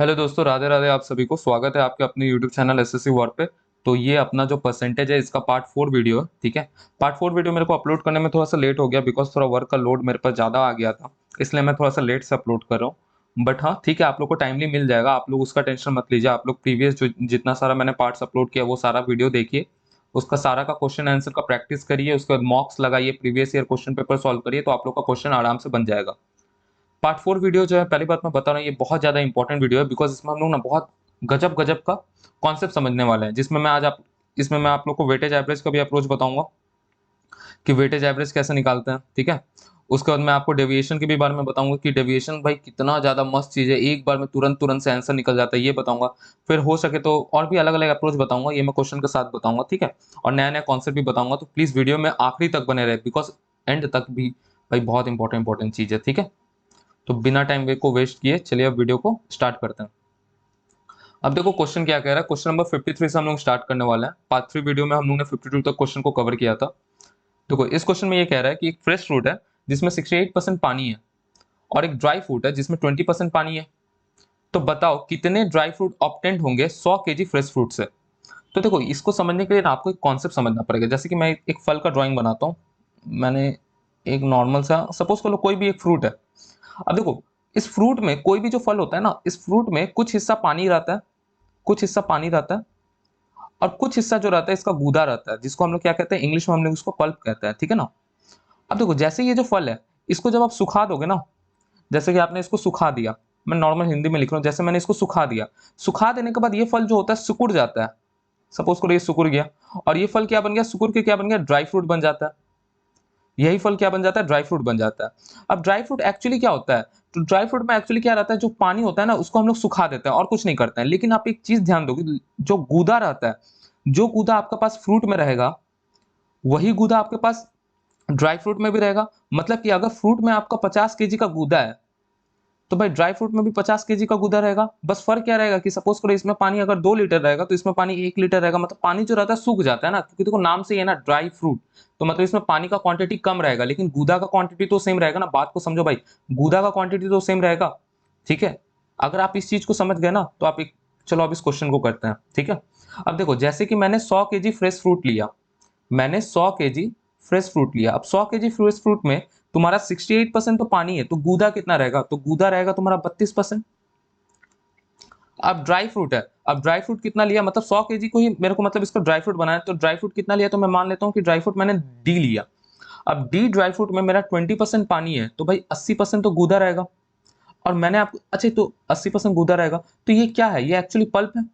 Hello दोस्तों, राधे राधे। आप सभी को स्वागत है आपके अपने यूट्यूब चैनल एसएससी वॉर पे। तो ये अपना जो परसेंटेज है इसका पार्ट 4 वीडियो है, ठीक है। पार्ट 4 वीडियो मेरे को अपलोड करने में थोड़ा सा लेट हो गया बिकॉज थोड़ा वर्क का लोड मेरे पर ज़्यादा आ गया था, इसलिए मैं थोड़ा सा लेट से अपलोड कर रहा हूँ। बट हाँ ठीक है, आप लोग को टाइमली मिल जाएगा, आप लोग उसका टेंशन मत लीजिए। आप लोग प्रीवियस जो जितना सारा मैंने पार्ट्स अपलोड किया वो सारा वीडियो देखिए, उसका सारा का क्वेश्चन आंसर का प्रैक्टिस करिए, उसके बाद मॉक्स लगाइए, previous year question paper solve करिए, तो आप लोग का क्वेश्चन आराम से बन जाएगा। पार्ट 4 वीडियो जो है, पहली बात मैं बता रहा हूँ, ये बहुत ज़्यादा इंपॉर्टेंट वीडियो है बिकॉज इसमें हम लोग ना बहुत गजब गजब का कॉन्सेप्ट समझने वाले हैं, जिसमें मैं आज आप इसमें मैं आप लोग को वेटेज एवरेज का भी अप्रोच बताऊंगा कि वेटेज एवरेज कैसे निकालते हैं, ठीक है। उसके बाद मैं आपको डेविएशन के भी बारे में बताऊंगा कि डेविएशन भाई कितना ज़्यादा मस्त चीज़ है, एक बार में तुरंत तुरंत से आंसर निकल जाता है, ये बताऊंगा। फिर हो सके तो और भी अलग अलग अप्रोच बताऊंगा, ये मैं क्वेश्चन के साथ बताऊंगा, ठीक है। और नया नया कॉन्सेप्ट भी बताऊंगा, तो प्लीज़ वीडियो में आखिरी तक बने रहे बिकॉज एंड तक भी भाई बहुत इंपॉर्टेंट चीज़ है, ठीक है। तो बिना टाइम वे को वेस्ट किए चलिए अब वीडियो को स्टार्ट करते हैं। अब देखो क्वेश्चन क्या कह रहा है, क्वेश्चन नंबर 53 से हम लोग स्टार्ट करने वाले हैं। पार्ट 3 वीडियो में हम लोग ने 52 तक क्वेश्चन को कवर किया था। देखो इस क्वेश्चन में ये कह रहा है कि एक फ्रेश फ्रूट है जिसमें 68% पानी है और एक ड्राई फ्रूट है जिसमें 20% पानी है। तो बताओ कितने ड्राई फ्रूट ऑब्टेंड होंगे 100 केजी फ्रेश फ्रूट से। तो देखो इसको समझने के लिए ना आपको एक कॉन्सेप्ट समझना पड़ेगा। जैसे कि मैं एक फल का ड्राइंग बनाता हूँ, मैंने एक नॉर्मल सा सपोज कर लो कोई भी एक फ्रूट है। अब देखो इस फ्रूट में कोई भी जो फल होता है ना, इस फ्रूट में कुछ हिस्सा पानी रहता है, कुछ हिस्सा पानी रहता है, और कुछ हिस्सा जो रहता है इसका गूदा रहता है, जिसको हम लोग क्या कहते हैं, इंग्लिश में हम लोग उसको पल्प कहते हैं, ठीक है ना। अब देखो जैसे ये जो फल है, इसको जब आप सुखा दोगे ना, जैसे कि आपने इसको सुखा दिया, मैं नॉर्मल हिंदी में लिख रहा हूँ, जैसे मैंने इसको सुखा दिया, सुखा देने के बाद ये फल जो होता है सिकुड़ जाता है। सपोज करो ये सिकुड़ गया, और ये फल क्या बन गया, सिकुड़ के क्या बन गया, ड्राई फ्रूट बन जाता है। यही फल क्या बन जाता है, ड्राई फ्रूट बन जाता है। अब ड्राई फ्रूट एक्चुअली क्या होता है, तो ड्राई फ्रूट में एक्चुअली क्या रहता है, जो पानी होता है ना उसको हम लोग सुखा देते हैं और कुछ नहीं करते हैं। लेकिन आप एक चीज ध्यान दोगे, जो गूदा रहता है, जो गूदा आपके पास फ्रूट में रहेगा, वही गूदा आपके पास ड्राई फ्रूट में भी रहेगा। मतलब कि अगर फ्रूट में आपका 50 केजी का गूदा है, तो भाई ड्राई फ्रूट में भी 50 केजी का गूदा रहेगा। बस फर्क क्या रहेगा कि सपोज करो इसमें पानी अगर 2 लीटर रहेगा तो इसमें पानी 1 लीटर रहेगा। मतलब पानी जो रहता है सूख जाता है ना, क्योंकि देखो नाम से ही है ना ड्राई फ्रूट, तो मतलब इसमें पानी का क्वांटिटी कम रहेगा, लेकिन गूदा का क्वांटिटी तो सेम रहेगा ना। बात को समझो भाई, गूदा का क्वांटिटी तो सेम रहेगा, ठीक है। अगर आप इस चीज को समझ गए ना तो आप एक, चलो अब इस क्वेश्चन को करते हैं, ठीक है। अब देखो जैसे कि मैंने 100 केजी फ्रेश फ्रूट लिया, मैंने 100 केजी फ्रेश फ्रूट लिया। अब 100 केजी फ्रेश फ्रूट में तुम्हारा 68% तो पानी है, तो गूदा कितना रहेगा, तो गूदा रहेगा तुम्हारा 32%। अब ड्राई फ्रूट है, अब ड्राई फ्रूट कितना लिया, मतलब 100 केजी को ही मेरे को मतलब इसका ड्राई फ्रूट बनाना है, तो ड्राई फ्रूट कितना लिया, तो मैं मान लेता हूँ कि ड्राई फ्रूट मैंने डी लिया। अब डी ड्राई फ्रूट में मेरा 20% पानी है, तो भाई 80% तो गूदा रहेगा। और मैंने आपको, अच्छा तो 80% गूदा रहेगा, तो ये क्या है, ये एक्चुअली पल्प है।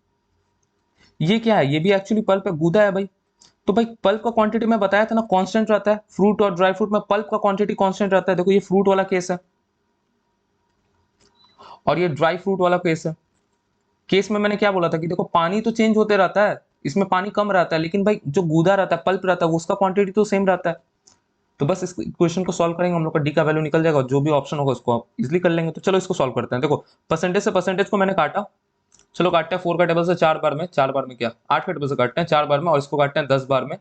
ये क्या है, ये भी एक्चुअली पल्प है, गूदा है भाई। तो भाई पल्प का क्वांटिटी मैं बताया था ना कांस्टेंट रहता है, फ्रूट और ड्राई फ्रूट में पल्प का क्वांटिटी कांस्टेंट रहता है। देखो ये फ्रूट वाला केस है और ये ड्राई फ्रूट वाला केस है। केस में मैंने क्या बोला था कि देखो पानी तो चेंज होते रहता है, इसमें पानी कम रहता है, लेकिन भाई जो गूदा रहता है, पल्प रहता है, उसका क्वांटिटी तो सेम रहता है। तो बस इस क्वेश्चन को सॉल्व करेंगे हम लोग का डी का वैल्यू निकल जाएगा, और जो भी ऑप्शन होगा उसको आप इजिली कर लेंगे। तो चलो इसको सॉल्व करते हैं। देखो परसेंटेज से परसेंटेज को मैंने काटा, चलो काटते हैं 4 का टेबल से 4 बार में, 4 बार में क्या 8 का टेबल से काटते हैं 4 बार में, और इसको काटते हैं 10 बार में।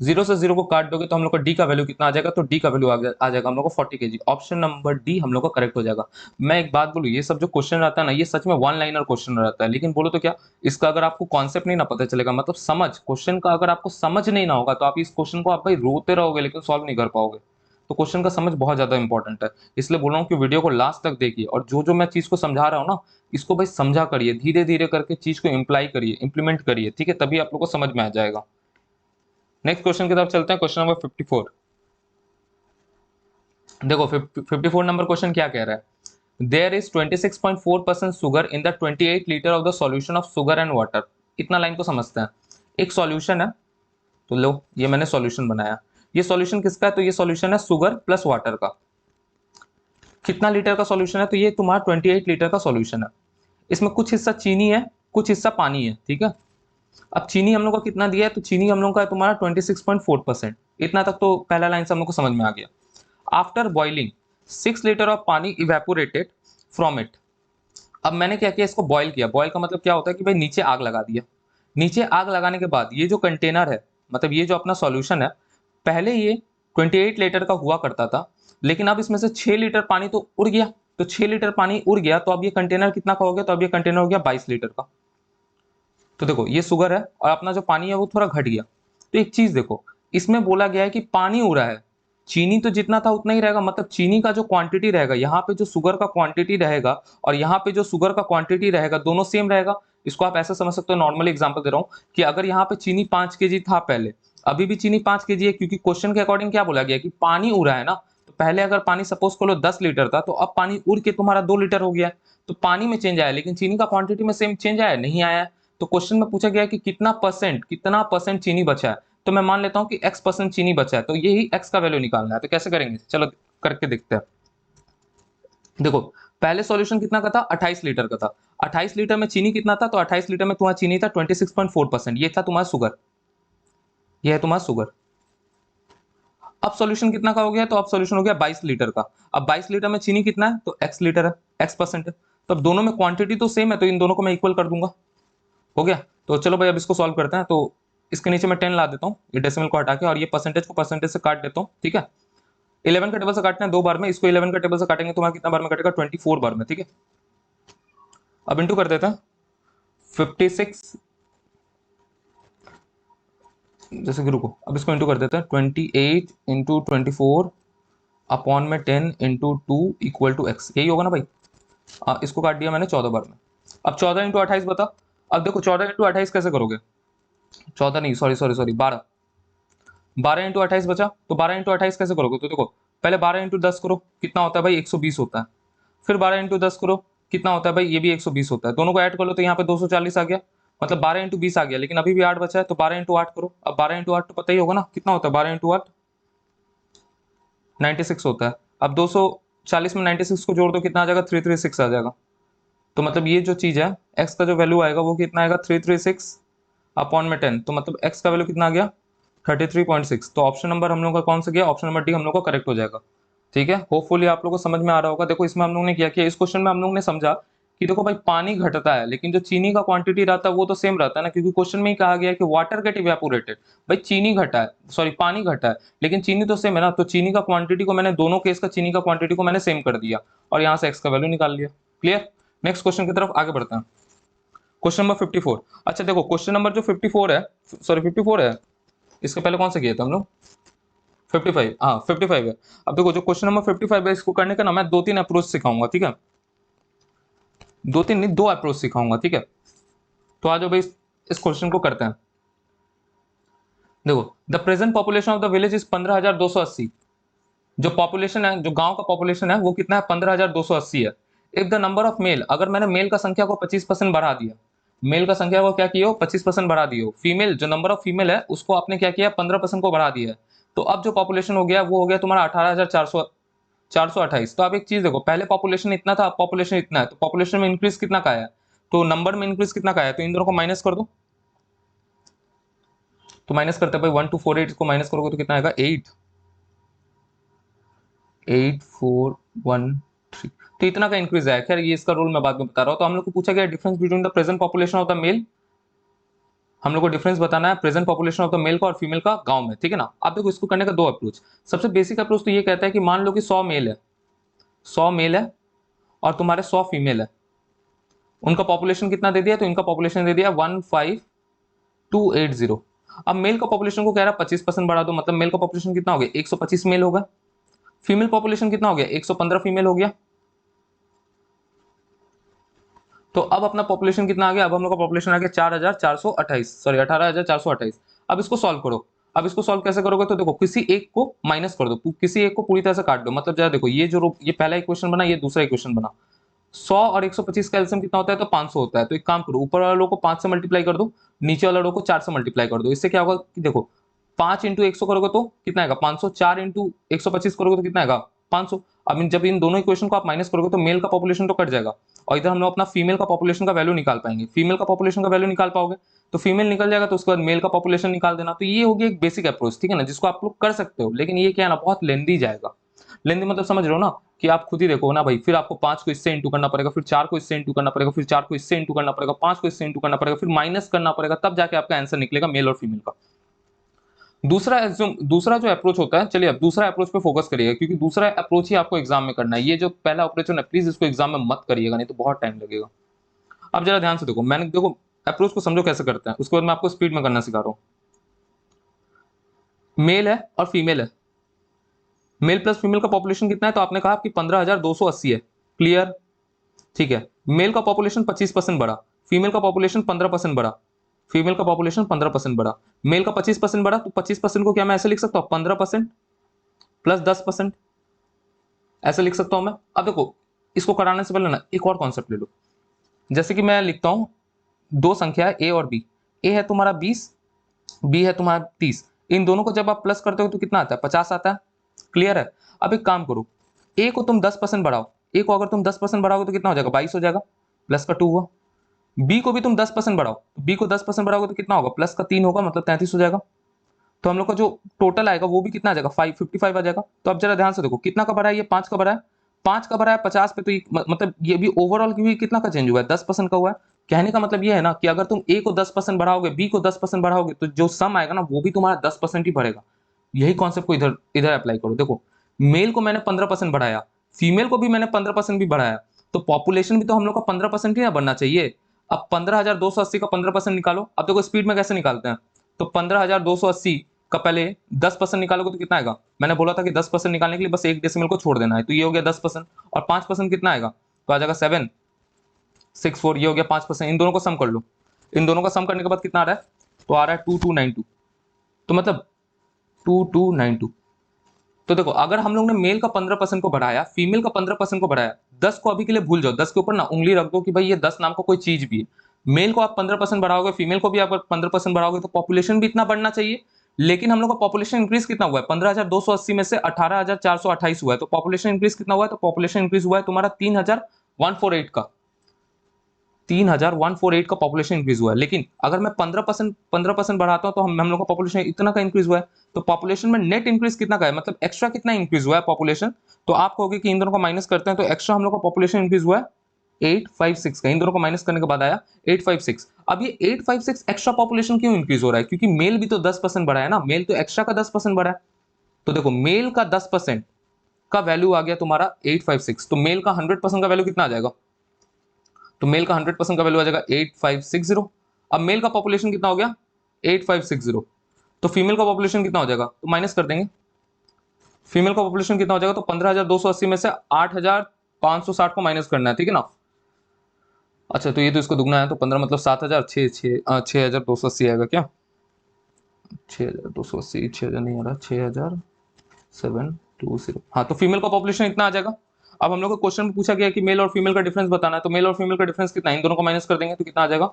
जीरो से जीरो को काट दोगे तो हम लोग का डी का वैल्यू कितना आ जाएगा, तो डी का वैल्यू आ जाएगा हम लोग को 40 केजी। ऑप्शन नंबर डी हम लोग का करेक्ट हो जाएगा। मैं एक बात बोलूं, ये सब जो क्वेश्चन रहता है ना, ये सच में वन लाइनर क्वेश्चन रहता है, लेकिन बोलो तो क्या, इसका अगर आपको कॉन्सेप्ट नहीं ना पता चलेगा, मतलब समझ क्वेश्चन का अगर आपको समझ नहीं ना होगा, तो आप इस क्वेश्चन को आप भाई रोते रहोगे लेकिन सॉल्व नहीं कर पाओगे। तो क्वेश्चन का समझ बहुत ज्यादा इंपॉर्टेंट है, इसलिए बोल रहा हूँ कि वीडियो को लास्ट तक देखिए, और जो जो मैं चीज को समझा रहा हूँ ना, इसको भाई समझा करिए, धीरे धीरे करके चीज को इम्प्लाई करिए, इंप्लीमेंट करिए, ठीक है, तभी आप लोग को समझ में आ जाएगा। नेक्स्ट क्वेश्चन की तरफ चलते हैं, क्वेश्चन नंबर 54। देखो 54 नंबर क्वेश्चन क्या कह रहा है, there is 26.4% sugar in the 28 litre of the solution of sugar and water. इतना लाइन को समझते हैं। एक सॉल्यूशन है, तो लो ये मैंने सॉल्यूशन बनाया, ये सॉल्यूशन किसका है, तो ये सॉल्यूशन है सुगर प्लस वाटर का। कितना लीटर का सॉल्यूशन है, तो ये तुम्हारा 28 लीटर का सॉल्यूशन है। इसमें कुछ हिस्सा चीनी है, कुछ हिस्सा पानी है, ठीक है। अब चीनी हम लोग का कितना दिया है, तो चीनी हम लोग का है तुम्हारा 26.4%। इतना तक तो पहला लाइन से हम लोग को समझ में आ गया। आफ्टर बॉइलिंग 6 लीटर ऑफ पानी इवेपोरेटेड फ्रॉम इट। अब मैंने क्या किया, इसको बॉयल किया। बॉयल का मतलब क्या होता है कि भाई नीचे आग लगा दिया। नीचे आग लगाने के बाद ये जो कंटेनर है, मतलब ये जो अपना सॉल्यूशन है, पहले ये 28 लीटर का हुआ करता था, लेकिन अब इसमें से 6 लीटर पानी तो उड़ गया। तो 6 लीटर पानी उड़ गया, तो अब ये कंटेनर कितना का हो गया, तो अब ये कंटेनर हो गया 22 लीटर का। तो देखो ये शुगर है और अपना जो पानी है वो थोड़ा घट गया। तो एक चीज देखो, इसमें बोला गया है कि पानी उड़ा है, चीनी तो जितना था उतना ही रहेगा, मतलब चीनी का जो क्वांटिटी रहेगा, यहाँ पे जो शुगर का क्वांटिटी रहेगा और यहाँ पे जो शुगर का क्वांटिटी रहेगा, दोनों सेम रहेगा। इसको आप ऐसा समझ सकते हो, नॉर्मली एग्जांपल दे रहा हूँ कि अगर यहाँ पे चीनी 5 kg था पहले, अभी भी चीनी 5 kg है, क्योंकि क्वेश्चन के अकॉर्डिंग क्या बोला गया कि पानी उड़ा है ना। तो पहले अगर पानी सपोज करो 10 लीटर था, तो अब पानी उड़ के तुम्हारा 2 लीटर हो गया है। तो पानी में चेंज आया, लेकिन चीनी का क्वांटिटी में सेम चेंज आया नहीं आया है। तो क्वेश्चन में पूछा गया है कि कितना परसेंट चीनी बचा है। तो मैं मान लेता हूं कि x% चीनी बचा है, तो यही x का वैल्यू निकालना है। तो कैसे करेंगे, चलो करके देखते हैं। देखो पहले सॉल्यूशन कितना का था, 28 लीटर का था। 28 लीटर में चीनी कितना था, तो 28 लीटर में तुम्हारा चीनी था 26.4%, ये था तुम्हारा शुगर, ये है तुम्हारा शुगर। अब सॉल्यूशन कितना का हो गया, तो अब सॉल्यूशन हो गया 22 लीटर का। अब 22 लीटर में चीनी कितना है, तो x लीटर है, x% है। तो अब दोनों में क्वांटिटी तो सेम है, तो इन दोनों को मैं इक्वल कर दूंगा। हो गया। तो चलो भाई अब इसको सॉल्व करते हैं। तो इसके नीचे मैं 10 ला देता हूँ, ये डेसिमल को हटा के, और ये परसेंटेज को परसेंटेज से काट देता हूँ, ठीक है। 11 का टेबल से काटना है 2 बार में, इसको 11 का टेबल से काटेंगे तो हमारा कितना बार में कटेगा, 24 बार में, ठीक है। अब इंटू कर देते हैं 56, जैसे कि रुको, अब इसको इंटू कर देते हैं 28 इंटू 24 अपॉन में 10 इंटू 2 इक्वल टू एक्स, यही होगा ना भाई। इसको काट दिया मैंने 14 बार में। अब 14 इंटू 28 बता। अब देखो 14 इंटू 28 कैसे करोगे, 14 नहीं, सॉरी सॉरी सॉरी 12, 12 इंटू 28 बचा। तो 12 इंटू 28 कैसे करोगे, तो देखो पहले 12 इंटू 10 करो, कितना होता है भाई, 120 होता है। फिर 12 इंटू 10 करो, कितना होता है भाई, ये भी 120 होता है। दोनों को ऐड कर लो तो यहाँ पे 240 आ गया, मतलब 12 इंटू 20 आ गया, लेकिन अभी भी 8 बचा है, तो 12 इंटू 8 करो। अब 12 इंटू 8 तो पता ही होगा ना कितना होता है, 12 इंटू 8 96 होता है। अब 240 में 96 को जोड़ दो, कितना आ जाएगा, 336 आ जाएगा। तो मतलब ये जो चीज है, एक्स का जो वैल्यू आएगा वो कितना आएगा, 336 अपॉन में 10, तो मतलब एक्स का वैल्यू कितना आ गया, 33.6। तो ऑप्शन नंबर हम लोग का कौन सा गया, ऑप्शन नंबर डी हम लोग का करेक्ट हो जाएगा, ठीक है। होपफुली आप लोगों को समझ में आ रहा होगा। देखो इसमें हम लोग ने क्या किया, इस क्वेश्चन में हम लोग ने समझा कि देखो भाई पानी घटता है, लेकिन जो चीनी का क्वांटिटी रहता है वो तो सेम रहता है ना, क्योंकि क्वेश्चन में ही कहा गया है कि वाटर गेट इवेपोरेटेड। भाई चीनी घटा है, सॉरी पानी घटा है, लेकिन चीनी तो सेम है ना। तो चीनी का क्वांटिटी को मैंने, दोनों केस का चीनी का क्वांटिटी को मैंने सेम कर दिया, और यहाँ से एक्स का वैल्यू निकाल लिया। क्लियर। नेक्स्ट क्वेश्चन की तरफ आगे बढ़ते हैं। Question number 54। अच्छा देखो क्वेश्चन नंबर जो 54 है, सॉरी 54 है, इसके पहले कौन सा किया था हम लोग, 55, हाँ 55 है। अब देखो जो क्वेश्चन नंबर 55 है, इसको करने का ना मैं 2-3 अप्रोच सिखाऊंगा, ठीक है। 2-3 नहीं, 2 अप्रोच सिखाऊंगा, ठीक है। तो आ जाओ भाई इस क्वेश्चन को करते हैं। देखो the present population of the village is 15,280। जो पॉपुलेशन है, जो गांव का पॉपुलेशन है वो कितना है, 15,280 है। If the number of male, अगर मैंने मेल का संख्या को 25% बढ़ा दिया, मेल का संख्या को क्या किया हो, 25% बढ़ा दिया हो, फीमेल जो नंबर ऑफ फीमेल है उसको आपने क्या किया, 15% को बढ़ा दिया है। तो अब जो पॉपुलेशन हो गया वो हो गया तुम्हारा 18,428। तो आप एक चीज देखो, पहले पॉपुलेशन इतना था, अब पॉपुलेशन इतना है, तो पॉपुलेशन में इंक्रीज कितना का है, तो नंबर में इंक्रीज कितना का है, तो इन दोनों को माइनस कर दो। तो माइनस करते हैं भाई, 1248 को माइनस करोगे तो कितना आएगा, 8413। तो इतना का इंक्रीज है। खैर ये इसका रूल मैं बाद में बता रहा हूँ। तो हम लोग को पूछा गया difference between the present population of the male, हम लोग को डिफरेंस बताना है present population of the male का और फीमेल का गांव में, ठीक है ना। आप देखो इसको करने का 2 अप्रोच। सबसे बेसिक अप्रोच तो ये कहता है कि मान लो कि 100 मेल है, 100 मेल है और तुम्हारे 100 फीमेल है, उनका पॉपुलेशन कितना दे दिया, तो इनका पॉपुलेशन दे दिया 15280। अब मेल का पॉपुलेशन को कह रहा है 25% बढ़ा दो, मतलब मेल का पॉपुलेशन कितना हो गया, 125 मेल होगा। फीमेल पॉपुलेशन कितना हो गया, 115 फीमेल हो गया। तो अब अपना पॉपुलेशन कितना आ गया, अब हम लोग का पॉपुलेशन आ गया 4,428, सॉरी 18,428। अब इसको सॉल्व करो। अब इसको सॉल्व कैसे करोगे, तो देखो किसी एक को माइनस कर दो, किसी एक को पूरी तरह से काट दो। मतलब जरा देखो ये जो ये पहला इक्वेशन बना, ये दूसरा इक्वेशन बना। 100 और 125 का एलसीएम कितना होता है, तो 500 होता है। तो एक काम करो, ऊपर वाले लोग को 5 से मल्टीप्लाई कर दो, नीचे वाले लोग को 4 से मल्टीप्लाई कर दो। इससे क्या होगा कि देखो 5 इंटू 100 करोगे तो कितना आएगा 500, 4 इंटू 125 करोगे तो कितना आएगा 500। अब जब इन दोनों इक्वेशन को आप माइनस करोगे तो मेल का पॉपुलेशन तो कट जाएगा, और इधर हम लोग अपना फीमेल का पॉपुलेशन का वैल्यू निकाल पाएंगे। फीमेल का पॉपुलेशन का वैल्यू निकाल पाओगे तो फीमेल निकल जाएगा, तो उसके बाद मेल का पॉपुलेशन निकाल देना। तो ये होगी एक बेसिक अप्रोच, ठीक है ना, जिसको आप लोग कर सकते हो। लेकिन ये क्या है ना, बहुत लेंदी जाएगा। लेंदी मतलब समझ रहे हो ना, कि आप खुद ही देखो ना भाई, फिर आपको 5 को इससे इंटू करना पड़ेगा, फिर 4 को इससे इंटू करना पड़ेगा, फिर 4 को इससे इंटू करना पड़ेगा, 5 को इससे इंटू करना पड़ेगा, फिर माइनस करना पड़ेगा, तब जाके आपका आंसर निकलेगा मेल और फीमेल का। दूसरा जो अप्रोच होता है, चलिए अब दूसरा अप्रोच पे फोकस करिएगा, क्योंकि दूसरा अप्रोच ही आपको एग्जाम में करना है। ये जो पहला अप्रोच है ना, प्लीज इसको एग्जाम में मत करिएगा, नहीं तो बहुत टाइम लगेगा। अब जरा ध्यान से देखो, मैंने देखो अप्रोच को समझो कैसे करते हैं, उसके बाद मैं आपको स्पीड में करना सिखा रहा हूँ। मेल है और फीमेल है, मेल प्लस फीमेल का पॉपुलेशन कितना है, तो आपने कहा कि 15,280 है, क्लियर, ठीक है। मेल का पॉपुलेशन 25% बढ़ा, फीमेल का पॉपुलेशन 15% बढ़ा, फीमेल का पॉपुलेशन 15% बढ़ा, मेल का 25% बढ़ा, तो 25% को क्या मैं ऐसे लिख सकता हूँ, 15% प्लस 10%, ऐसे लिख सकता हूं मैं। अब देखो, इसको कराने से पहले ना एक और कॉन्सेप्ट ले लो। जैसे कि मैं लिखता हूं दो संख्या है ए और बी, ए है तुम्हारा 20, बी है तुम्हारा 30, इन दोनों को जब आप प्लस करते हो तो कितना आता है, 50 आता है, क्लियर है। अब एक काम करो, ए को तुम 10% बढ़ाओ, ए को अगर तुम 10% बढ़ाओगे तो कितना हो जाएगा, 22 हो जाएगा, प्लस का 2 हुआ। बी को भी तुम 10% बढ़ाओ, बी को 10% बढ़ाओगे तो कितना होगा, प्लस का 3 होगा, मतलब 33 हो जाएगा। तो हम लोग का जो टोटल आएगा वो भी कितना आ जाएगा, 555 आ जाएगा। तो अब जरा ध्यान से देखो, कितना का बढ़ा है, ये 5 का बढ़ा है, 5 का बढ़ा है 50 पे, तो ये मतलब ये भी ओवरऑल भी कितना का चेंज हुआ है, 10% का हुआ है। कहने का मतलब ये है ना कि अगर तुम ए को 10% बढ़ाओगे, बी को 10% बढ़ाओगे, तो जो सम आएगा ना वो भी तुम्हारा 10% ही बढ़ेगा। यही कॉन्सेप्ट को इधर इधर अप्लाई करो। देखो, मेल को मैंने 15% बढ़ाया, फीमेल को भी मैंने 15% भी बढ़ाया, तो पॉपुलेशन भी तो हम लोग का 15% ही ना बढ़ना चाहिए। अब 15,280 का 15% निकालो। अब देखो स्पीड में कैसे निकालते हैं, तो 15,280 का पहले 10% निकालोगे तो कितना आएगा, मैंने बोला था कि 10% निकालने के लिए बस एक डेसिमल को छोड़ देना है, तो ये हो गया 10%, और 5% कितना आएगा, तो आ जाएगा 764, ये हो गया 5%। इन दोनों को सम कर लो, इन दोनों का सम करने के बाद कितना आ रहा है, तो आ रहा है 2292, तो मतलब 2292। तो देखो, अगर हम लोग ने मेल का 15% को बढ़ाया, फीमेल का 15% को बढ़ाया, 10 को अभी के लिए भूल जाओ, 10 के ऊपर ना उंगली रख दो कि भाई ये 10 नाम का कोई चीज भी है। मेल को आप 15% बढ़ाओगे, फीमेल को भी आप 15% बढ़ाओगे, तो पॉपुलेशन भी इतना बढ़ना चाहिए। लेकिन हम लोग का पॉपुलेशन इंक्रीज कितना हुआ है, 15,280 में से 18,428 हुआ है, तो पॉपुलेशन इंक्रीज कितना हुआ है, तो पॉपुलेशन इंक्रीज हुआ है तुम्हारा 3,148 का, 3,148 का पॉपुलेशन इंक्रीज हुआ है। लेकिन अगर मैं 15% बढ़ाता हूं तो हम लोग का पॉपुलेशन इतना का इंक्रीज हुआ है। तो पॉपुलेशन में नेट इंक्रीज कितना का है, मतलब एक्स्ट्रा कितना इंक्रीज हुआ है पॉपुलेशन, तो आप कहोगे कि इन दोनों को माइनस करते हैं तो एक्स्ट्रा हम लोग का पॉपुलेशन इंक्रीज हुआ है 856 का, इन दोनों को माइनस करने के बाद आया 856। अब ये 856 एक्स्ट्रा पॉपुलेशन क्यों इंक्रीज हो रहा है, क्योंकि मेल भी तो 10% बढ़ा है ना, मेल तो एक्स्ट्रा का 10% बढ़ा है। तो देखो, मेल का 10% का वैल्यू आ गया तुम्हारा 856, तो मेल का 100% का वैल्यू कितना आ जाएगा, तो मेल का 100% का वैल्यू आ जाएगा 8560। अब मेल का पॉपुलेशन कितना हो गया, 8560, तो फीमेल का पॉपुलेशन कितना हो जाएगा, तो माइनस कर देंगे, फीमेल का पॉपुलेशन कितना हो जाएगा, तो 15,280 में से 8,560 को माइनस करना है, ठीक है ना। अच्छा, तो ये तो इसको दुगना है, तो 15 मतलब 7,000, 6,280 आएगा क्या, 6,280, 6,000 नहीं आ रहा, 6,720, हाँ, तो फीमेल का पॉपुलेशन इतना आ जाएगा। अब हम लोग को क्वेश्चन में पूछा गया कि मेल और फीमेल का डिफरेंस बताना है, तो मेल और फीमेल का डिफरेंस कितना है, इन दोनों को माइनस कर देंगे तो कितना आ जाएगा,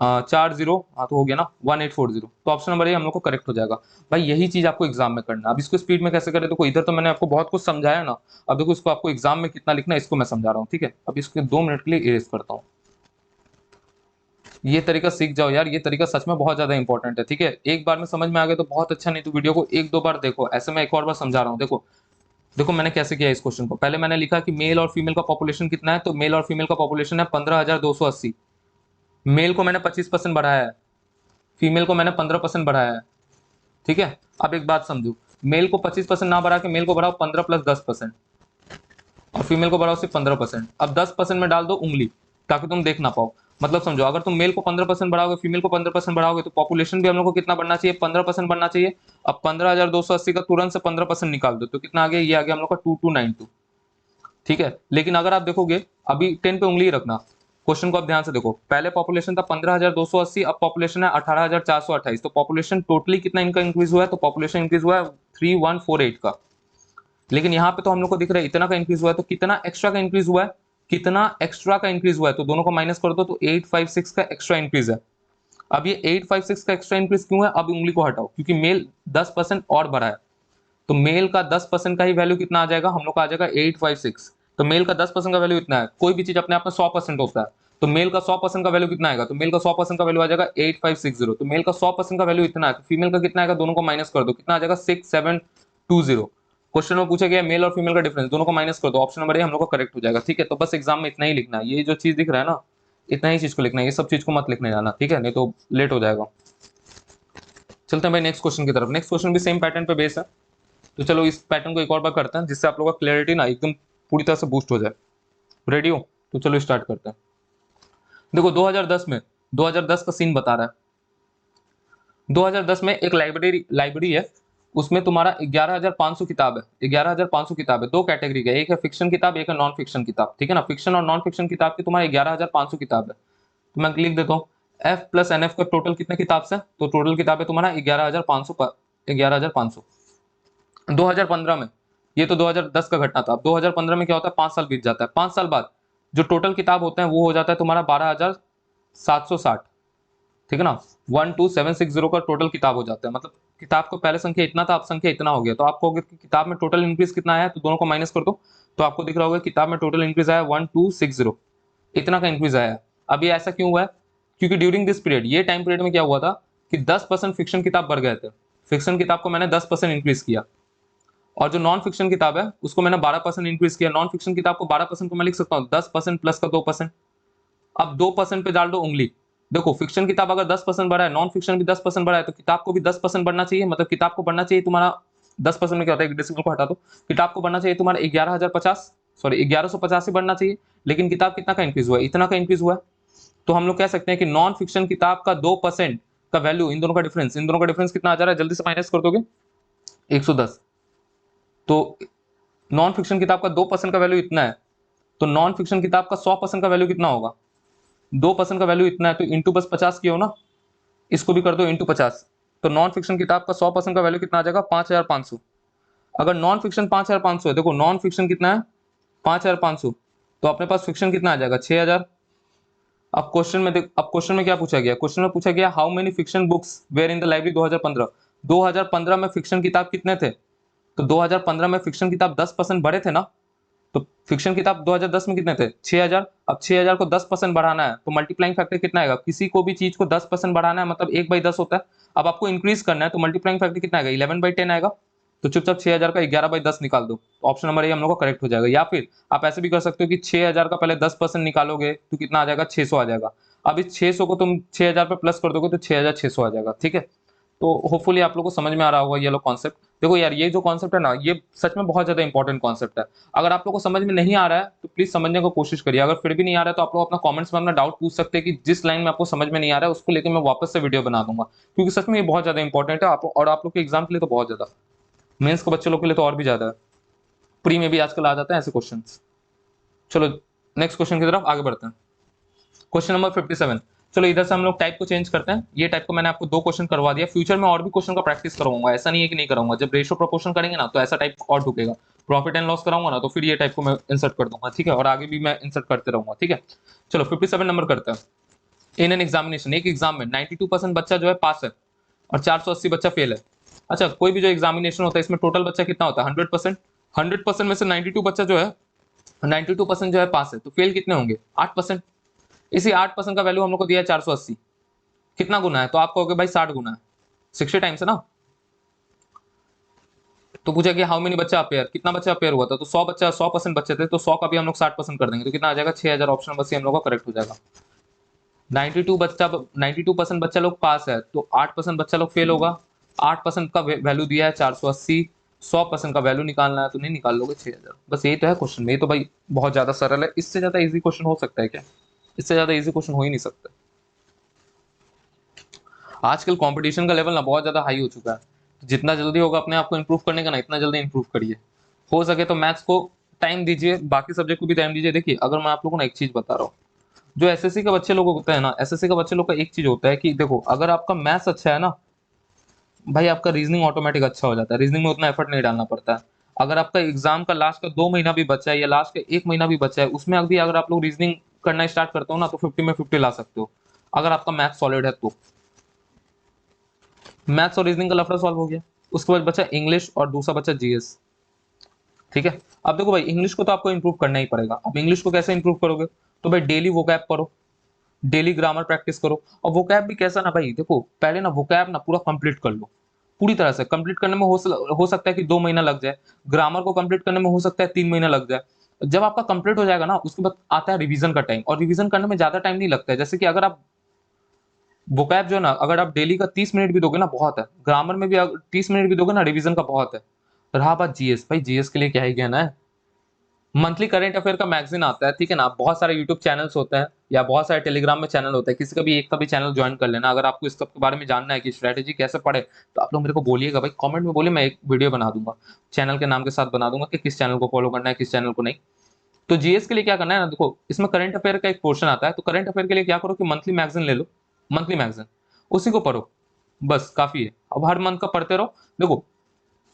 40, हाँ तो हो गया ना 1840, तो ऑप्शन नंबर ए हम लोग को करेक्ट हो जाएगा। भाई यही चीज आपको एग्जाम में करना है। अब इसको स्पीड में कैसे करें, देखो इधर तो मैंने आपको बहुत कुछ समझाया ना, अब देखो इसको आपको एग्जाम में कितना लिखना है इसको मैं समझा रहा हूँ, ठीक है। अब इसके 2 मिनट के लिए इरेज करता हूँ। ये तरीका सीख जाओ यार, ये तरीका सच में बहुत ज्यादा इंपॉर्टेंट है, ठीक है। एक बार में समझ में आ गया तो बहुत अच्छा, नहीं तो वीडियो को 1-2 बार देखो। ऐसे मैं एक और बार समझा रहा हूँ। देखो देखो मैंने कैसे किया इस क्वेश्चन को, पहले मैंने लिखा कि मेल और फीमेल का पॉपुलेशन कितना है, तो मेल और फीमेल का पॉपुलेशन है 15,280। मेल को मैंने 25% बढ़ाया है, फीमेल को मैंने 15% बढ़ाया है, ठीक है। अब एक बात समझो, मेल को 25% ना बढ़ा के मेल को बढ़ाओ 15 प्लस 10%, और फीमेल को बढ़ाओ सिर्फ 15%। अब 10% में डाल दो उंगली ताकि तुम देख ना पाओ। मतलब समझो, अगर तुम मेल को 15% बढ़ाओगे, फीमेल को 15% बढ़ाओगे, तो पॉपुलेशन भी हम लोग को कितना बढ़ना चाहिए, 15% बढ़ना चाहिए। अब 15,280 का तुरंत से 15% निकाल दो, तो कितना आ गया, ये आ गया हम लोग का 2292, ठीक है। लेकिन अगर आप देखोगे, अभी 10 पे उंगली रखना, क्वेश्चन को अब ध्यान से देखो, पहले पॉपुलेशन था 15,280, अब पॉपुलेशन है 18,428, तो पॉपुलेशन टोटली कितना इनका इंक्रीज हुआ है, तो पॉपुलेशन इंक्रीज हुआ है 3148 का। लेकिन यहाँ पे तो हम लोग को दिख रहा है इतना का इंक्रीज हुआ है, तो कितना एक्स्ट्रा का इंक्रीज हुआ है, कितना एक्स्ट्रा का इंक्रीज हुआ है, तो दोनों को माइनस कर दो, तो 856 का एक्स्ट्रा इंक्रीज है। अब ये 856 का एक्स्ट्रा इंक्रीज क्यों है, अब उंगली को हटाओ, क्योंकि मेल 10% और बढ़ा है, तो मेल का 10% का ही वैल्यू कितना आ जाएगा, हम लोग का आ जाएगा 856। तो मेल का 10% का वैल्यू इतना है, कोई भी चीज अपने आप में 100% होता है, तो मेल का 100% का वैल्यू कितना आएगा, तो मेल का 100% का वैल्यू आ जाएगा 8560। तो मेल का 100% का वैल्यू इतना है, तो फीमेल का कितना आएगा, दोनों को माइनस कर दो, कितना आ जाएगा 6720। क्वेश्चन में पूछा गया मेल और फीमेल का डिफरेंस, दोनों को माइनस कर दो, ऑप्शन नंबर ए हम लोग का करेक्ट हो जाएगा, ठीक है। तो बस एग्जाम में इतना ही लिखना है, ये जो चीज दिख रहा है ना, इतना ही चीज को लिखना है, ये सब चीज को मत लिखने जाना, ठीक है, नहीं तो लेट हो जाएगा। चलते हैं भाई नेक्स्ट क्वेश्चन की तरफ। नेक्स्ट क्वेश्चन भी सेम पैटर्न पे बेस है, तो चलो इस पैटर्न को एक और बार करते हैं जिससे आप लोगों का क्लैरिटी ना एकदम पूरी तरह से बूस्ट हो जाए। रेडी हो? तो चलो स्टार्ट करते हैं। देखो 2010 में 2010 का सीन बता रहा है। 2010 में एक लाइब्रेरी है, उसमें तुम्हारा 11,500 किताब है। 11,500 किताब है, दो कैटेगरी का, एक है फिक्शन किताब, एक है नॉन फिक्शन किताब, ठीक है ना। फिक्शन और नॉन फिक्शन किताब की तुम्हारा 11,500 किताब है। तो मैं लिख देता हूँ एफ प्लस एन एफ का टोटल कितने किताब से, तो टोटल किताब है तुम्हारा 11,500 11,500। 2015 में, ये तो 2010 का घटना था। अब 2015 में क्या होता है, 5 साल बीत जाता है। 5 साल बाद जो टोटल किताब होते हैं वो हो जाता है तुम्हारा 12,760, ठीक है ना। 12,760 का टोटल किताब हो जाता है। मतलब किताब को पहले संख्या इतना था, अब संख्या इतना हो गया। तो आपको अगर किताब में टोटल इंक्रीज कितना आया है तो दोनों को माइनस कर दो, तो आपको दिख रहा होगा किताब में टोटल इंक्रीज आया 1260, इतना का इंक्रीज आया है। अब ये ऐसा क्यों हुआ है, क्योंकि ड्यूरिंग दिस पीरियड, ये टाइम पीरियड में क्या हुआ था कि 10% फिक्शन किताब बढ़ गए थे। फिक्शन किताब को मैंने 10% इंक्रीज किया, और जो नॉन फिक्शन किताब है उसको मैंने 12% इंक्रीज किया। नॉन फिक्शन किताब को 12% को मैं लिख सकता हूँ 10% प्लस का 2%। अब 2% पे डाल दो उंगली। देखो फिक्शन किताब अगर 10% बढ़ा है, नॉन फिक्शन भी 10% बढ़ा है, तो किताब को भी 10% बढ़ना चाहिए। मतलब किताब को बढ़ना चाहिए तुम्हारा 10% में क्या होता है, एक डेसिमल को हटा दो, किताब को बढ़ना चाहिए तुम्हारा 11,050, सॉरी 1185 बढ़ना चाहिए। लेकिन किताब कितना का इंक्रीज हुआ है, इतना का इंक्रीज हुआ है। तो हम लोग कह सकते हैं कि नॉन फिक्शन किताब का 2% का वैल्यू, इन दोनों का डिफरेंस, इन दोनों का डिफरेंस कितना आ जा रहा है, जल्दी से माइनस कर दोगे 110। तो नॉन फिक्शन किताब का 2% का वैल्यू इतना है, तो नॉन फिक्शन किताब का 100% का वैल्यू कितना होगा, 2% का वैल्यू इतना है, तो इंटू बस 50 किया हो ना, इसको भी कर दो इंटू 50। तो नॉन फिक्शन किताब का 100% का वैल्यू कितना आ जाएगा, 5,500। अगर नॉन फिक्शन 5,500 है, देखो नॉन फिक्शन कितना है 5,500, तो अपने पास फिक्शन कितना आ जाएगा 6,000। अब क्वेश्चन में देख, अब क्वेश्चन में क्या पूछा गया, क्वेश्चन में पूछा गया how many fiction books were in the library 2015। 2015 में फिक्शन किताब कितने थे, तो 2015 में फिक्शन किताब 10% बढ़े थे ना। तो फिक्शन किताब 2010 में कितने थे 6,000। अब 6,000 को 10% बढ़ाना है तो मल्टीप्लाइंग फैक्टर कितना आएगा, किसी को भी चीज को 10% बढ़ाना है मतलब 1/10 होता है। अब आपको इंक्रीज करना है तो मल्टीप्लाइंग फैक्टर कितना आएगा, 11/10 आएगा। तो चुपचाप 6,000 का 11/10 निकाल दो, तो ऑप्शन नंबर ए हम लोग का करेक्ट हो जाएगा। या फिर आप ऐसे भी कर सकते हो कि 6,000 का पहले 10% निकालोगे तो कितना आ जाएगा 600 आ जाएगा। अब इस 600 को तुम 6,000 पे प्लस कर दोगे तो 6,600 आ जाएगा, ठीक है। तो होपफुली आप लोग को समझ में आ रहा होगा ये लो कॉन्सेप्ट। देखो यार ये जो कॉन्सेप्ट है ना, ये सच में बहुत ज्यादा इंपॉर्टेंट कॉन्सेप्ट है। अगर आप लोग को समझ में नहीं आ रहा है तो प्लीज समझने की कोशिश करिए। अगर फिर भी नहीं आ रहा है तो आप लोग अपना कमेंट्स में अपना डाउट पूछ सकते हैं कि जिस लाइन में आपको समझ में नहीं आ रहा है उसको लेकर मैं वापस से वीडियो बना दूंगा, क्योंकि सच में ये बहुत ज्यादा इंपॉर्टेंट है और आप लोग के एग्जाम के लिए तो बहुत ज्यादा, मेंस के बच्चे लोग के लिए तो और भी ज्यादा है। प्री में भी आजकल आ जाते हैं ऐसे क्वेश्चन। चलो नेक्स्ट क्वेश्चन की तरफ आगे बढ़ते हैं। Question number 57। चलो इधर से हम लोग टाइप को चेंज करते हैं। ये टाइप को मैंने आपको 2 क्वेश्चन करवा दिया, फ्यूचर में और भी क्वेश्चन का प्रैक्टिस करवाऊंगा, ऐसा नहीं है कि नहीं कराऊंगा। जब रेशियो प्रोपोर्शन करेंगे ना तो ऐसा टाइप और ढुकेगा। प्रॉफिट एंड लॉस कराऊंगा ना तो फिर ये टाइप को मैं इंसर्ट कर दूंगा, ठीक है। और आगे भी मैं इंसर्ट करते रहूंगा, ठीक है। चलो 57 नंबर करते हैं। इन एन एग्जामिनेशन, एक एग्जाम में 92% बच्चा जो है पास है और 480 बच्चा फेल है। अच्छा कोई भी जो एग्जामिनेशन होता है इसमें टोटल बच्चा कितना होता है 100%। 100% में से 92 बच्चा जो है 92% जो है पास है, तो फेल कितने होंगे 8%। इसी 8% का वैल्यू हम लोग को दिया है 480, कितना गुना है, तो आप कहोगे भाई 60 गुना है, 60 टाइम्स है ना। तो पूछा कि हाउ मेनी बच्चा अपेयर, कितना बच्चा अपेयर हुआ था, तो 100 बच्चा, 100% बच्चे थे, तो 100 का भी हम लोग 60% कर देंगे तो कितना आ जाएगा 6,000। ऑप्शन नंबर सी हम लोग का करेक्ट हो जाएगा। 92% बच्चा लोग पास है तो 8% बच्चा लोग फेल होगा। 8% का वैल्यू दिया है 480, 100% का वैल्यू निकालना है तो नहीं निकाल लोगे 6,000। बस यही तो है क्वेश्चन में। ये तो भाई बहुत ज्यादा सरल है, इससे ज्यादा इजी क्वेश्चन हो सकता है क्या, इससे ज्यादा इजी क्वेश्चन हो ही नहीं सकता। आजकल कंपटीशन का लेवल ना बहुत ज्यादा हाई हो चुका है, तो जितना जल्दी होगा अपने आप को इंप्रूव करने का ना, इतना जल्दी इंप्रूव करिए। हो सके तो मैथ्स को टाइम दीजिए, बाकी सब्जेक्ट को भी टाइम दीजिए। देखिए अगर मैं आप लोगों को ना एक चीज बता रहा हूँ, जो एसएससी का बच्चे लोग होता है ना, एसएससी का बच्चे लोग का एक चीज होता है कि देखो अगर आपका मैथ्स अच्छा है ना भाई, आपका रीजनिंग ऑटोमेटिक अच्छा हो जाता है, रीजनिंग में उतना एफर्ट नहीं डालना पड़ता है। अगर आपका एग्जाम का लास्ट का 2 महीना भी बचा है या लास्ट का 1 महीना भी बचा है, उसमें अभी अगर आप लोग रीजनिंग करना स्टार्ट करते हो ना तो 50 में 50 ला सकते हो, अगर आपका मैथ्स सॉलिड है तो। मैथ्स और रीजनिंग का लफड़ा सॉल्व हो गया। उसके बाद बचा इंग्लिश और दूसरा बचा जीएस, ठीक है। अब देखो भाई इंग्लिश को तो आपको इंप्रूव करना ही पड़ेगा। अब इंग्लिश को कैसे इंप्रूव करोगे, तो भाई डेली वोकैब करो, डेली ग्रामर प्रैक्टिस करो। और वोकैब भी कैसा ना भाई, देखो पहले ना वोकैब ना पूरा कंप्लीट कर लो, पूरी तरह से कंप्लीट करने में हो सकता है कि 2 महीना लग जाए। ग्रामर को कंप्लीट करने में हो सकता है 3 महीना लग जाए। जब आपका कंप्लीट हो जाएगा ना उसके बाद आता है रिवीजन का टाइम, और रिवीजन करने में ज्यादा टाइम नहीं लगता है। जैसे कि अगर आप वोकैब जो है ना, अगर आप डेली का 30 मिनट भी दोगे ना बहुत है, ग्रामर में भी 30 मिनट भी दोगे ना रिवीजन का बहुत है। रहा बात जीएस, भाई जीएस के लिए क्या ही कहना है, मंथली करंट अफेयर का मैगजीन आता है, ठीक है ना, बहुत सारे यूट्यूब चैनल्स होते हैं या बहुत सारे टेलीग्राम में चैनल होते हैं, किसी का भी एक का भी चैनल ज्वाइन कर लेना। अगर आपको इस सब के बारे में जानना है कि स्ट्रेटेजी कैसे पढ़े, तो आप लोग मेरे को बोलिएगा भाई, कमेंट में बोलिए, मैं एक वीडियो बना दूंगा, चैनल के नाम के साथ बना दूंगा कि किस चैनल को फॉलो करना है, किस चैनल को नहीं। तो जीएस के लिए क्या करना है ना, देखो इसमें करंट अफेयर का एक पोर्शन आता है, तो करंट अफेयर के लिए क्या करो कि मंथली मैगजीन ले लो, मंथली मैगजीन, उसी को पढ़ो, बस काफी है। अब हर मंथ का पढ़ते रहो। देखो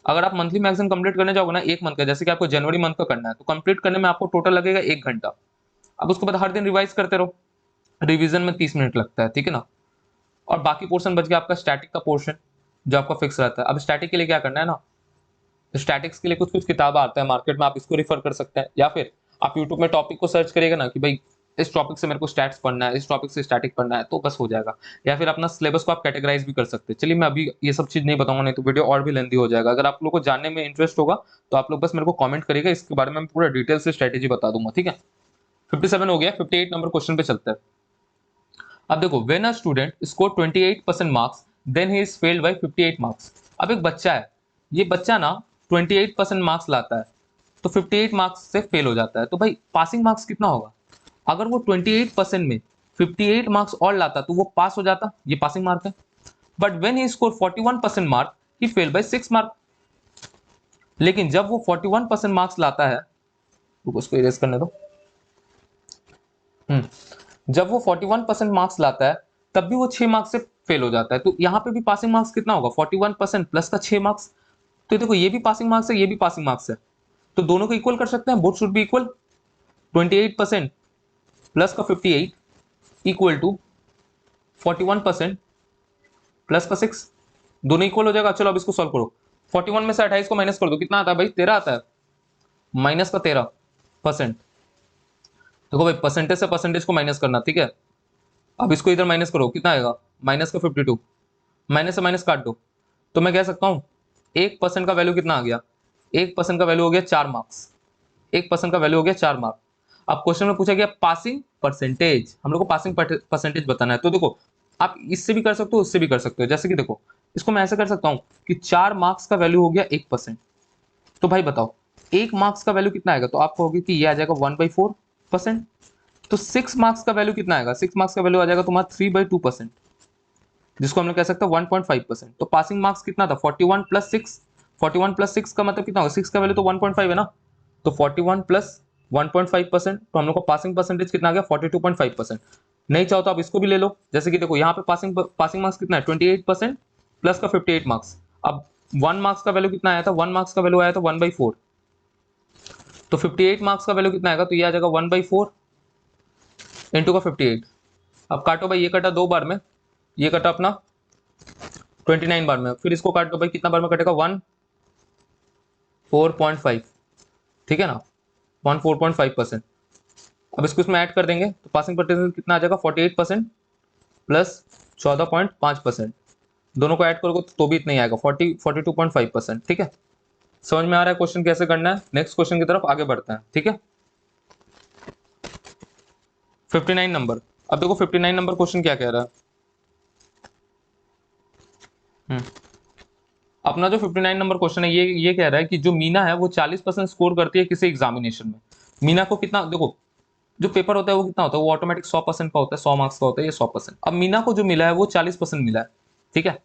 अगर आप मंथली मैगजीन कंप्लीट करने जाओगे ना, एक मंथ का, जैसे कि आपको जनवरी मंथ का करना है, तो कंप्लीट करने में आपको टोटल लगेगा 1 घंटा। अब उसके बाद हर दिन रिवाइज करते रहो, रिवीजन में 30 मिनट लगता है, ठीक है ना। और बाकी पोर्शन बच गया आपका स्टैटिक का पोर्शन, जो आपका फिक्स रहता है। अब स्टैटिक के लिए क्या करना है ना, स्टैटिक्स के लिए कुछ कुछ किताब आते हैं मार्केट में, आप इसको रिफर कर सकते हैं, या फिर आप यूट्यूब में टॉपिक को सर्च करिएगा ना कि भाई इस टॉपिक से मेरे को स्टैट्स पढ़ना है, इस टॉपिक से स्टैटिक पढ़ना है, तो बस हो जाएगा। या फिर अपना सिलेबस को आप कैटेगराइज भी कर सकते हैं। चलिए मैं अभी ये सब चीज नहीं बताऊंगा, नहीं तो वीडियो और भी लेंदी हो जाएगा। अगर आप लोग को जानने में इंटरेस्ट होगा तो आप लोग बस मेरे को कमेंट करिएगा, इसके बारे में मैं पूरा डिटेल से स्ट्रेटेजी बता दूंगा, ठीक है। 57 हो गया, 58 नंबर क्वेश्चन पे चलते हैं। अब देखो, when a student score 28% marks then he is failed by 58 marks. अब एक बच्चा है, ये बच्चा ना 28% मार्क्स लाता है, तो 58 मार्क्स से फेल हो जाता है, तो भाई पासिंग मार्क्स कितना होगा? अगर वो 28% में 58 मार्क्स और लाता तो वो पास हो जाता, ये पासिंग मार्क है। But when he score 41% mark he fail by 6 mark. लेकिन जब वो 41% मार्क्स लाता है, रुको उसको इरेज करने दो। जब वो 41% मार्क्स लाता है, तब भी वो 6 मार्क्स से फेल हो जाता है, तो यहाँ पे भी पासिंग मार्क्स कितना होगा? 41% प्लस का 6 मार्क्स। तो देखो ये भी पासिंग मार्क्स है, ये भी पासिंग मार्क्स है, तो दोनों को इक्वल कर सकते हैं, both should be equal. 28% plus का 58 इक्वल टू 41% प्लस का 6, दोनों इक्वल हो जाएगा। चलो अब इसको सॉल्व करो, 41 में से 28 को माइनस कर दो, कितना आता है भाई? 13 आता है, माइनस का 13%। देखो भाई परसेंटेज से परसेंटेज को माइनस करना, ठीक है। अब इसको इधर माइनस करो, कितना आएगा? माइनस का 52, माइनस से माइनस काट दो, तो मैं कह सकता हूँ 1% का वैल्यू कितना आ गया? 1% का वैल्यू हो गया 4 मार्क्स, 1% का वैल्यू हो गया 4 मार्क। अब क्वेश्चन में पूछा गया पासिंग परसेंटेज, हम लोग को पासिंग परसेंटेज बताना है। तो देखो आप इससे भी कर सकते हो, उससे भी कर सकते हो। जैसे कि देखो इसको मैं ऐसे कर सकता हूँ कि 4 मार्क्स का वैल्यू हो गया 1%, तो भाई बताओ 1 मार्क्स का वैल्यू कितना आएगा? तो आप कहोगे कि ये आ जाएगा 1/4%। तो 6 मार्क्स का वैल्यू कितना आएगा? 6 मार्क्स का वैल्यू आ जाएगा तुम्हारा 3/2%, जिसको हम लोग कह सकते हैं 1.5%। तो पासिंग मार्क्स कितना था? 41 प्लस 6, 41 प्लस 6 का मतलब कितना होगा? 6 का वैल्यू तो 1.5 है ना, तो 41 प्लस 1.5%, तो हम लोग को पासिंग परसेंटेज कितना आ गया? 42.5%। नहीं चाहो तो आप इसको भी ले लो, जैसे कि देखो यहाँ पे पासिंग मार्क्स कितना है? 28% प्लस का 58 मार्क्स। अब 1 मार्क्स का वैल्यू कितना आया था? 1 मार्क्स का वैल्यू आया था 1/4, तो 58 मार्क्स का वैल्यू कितना आएगा? तो ये आ जाएगा 1/4 इंटू का 58। अब काटो भाई, ये कटा 2 बार में, ये कटा अपना 29 बार में, फिर इसको काट दो भाई, कितना बार में कटेगा? 14.5, ठीक है ना, 14.5%। अब इसको इसमें ऐड कर देंगे तो पासिंग परसेंटेज कितना आ जाएगा? 48% प्लस 14.5%, दोनों को ऐड करोगे तो भी इतना ही आएगा, 42.5%, ठीक है। समझ में आ रहा है क्वेश्चन कैसे करना है? नेक्स्ट क्वेश्चन की तरफ आगे बढ़ते हैं, ठीक है। 59 नंबर, अब देखो 59 नंबर क्वेश्चन क्या कह रहा है। अपना जो 59 नंबर क्वेश्चन है, ये कह रहा है कि जो मीना है वो 40% स्कोर करती है किसी एग्जामिनेशन में। मीना को कितना, देखो जो पेपर होता है वो कितना होता है? वो ऑटोमेटिक 100% का होता है, 100 मार्क्स का होता है, ये 100%। अब मीना को जो मिला है वो 40% मिला है, ठीक है।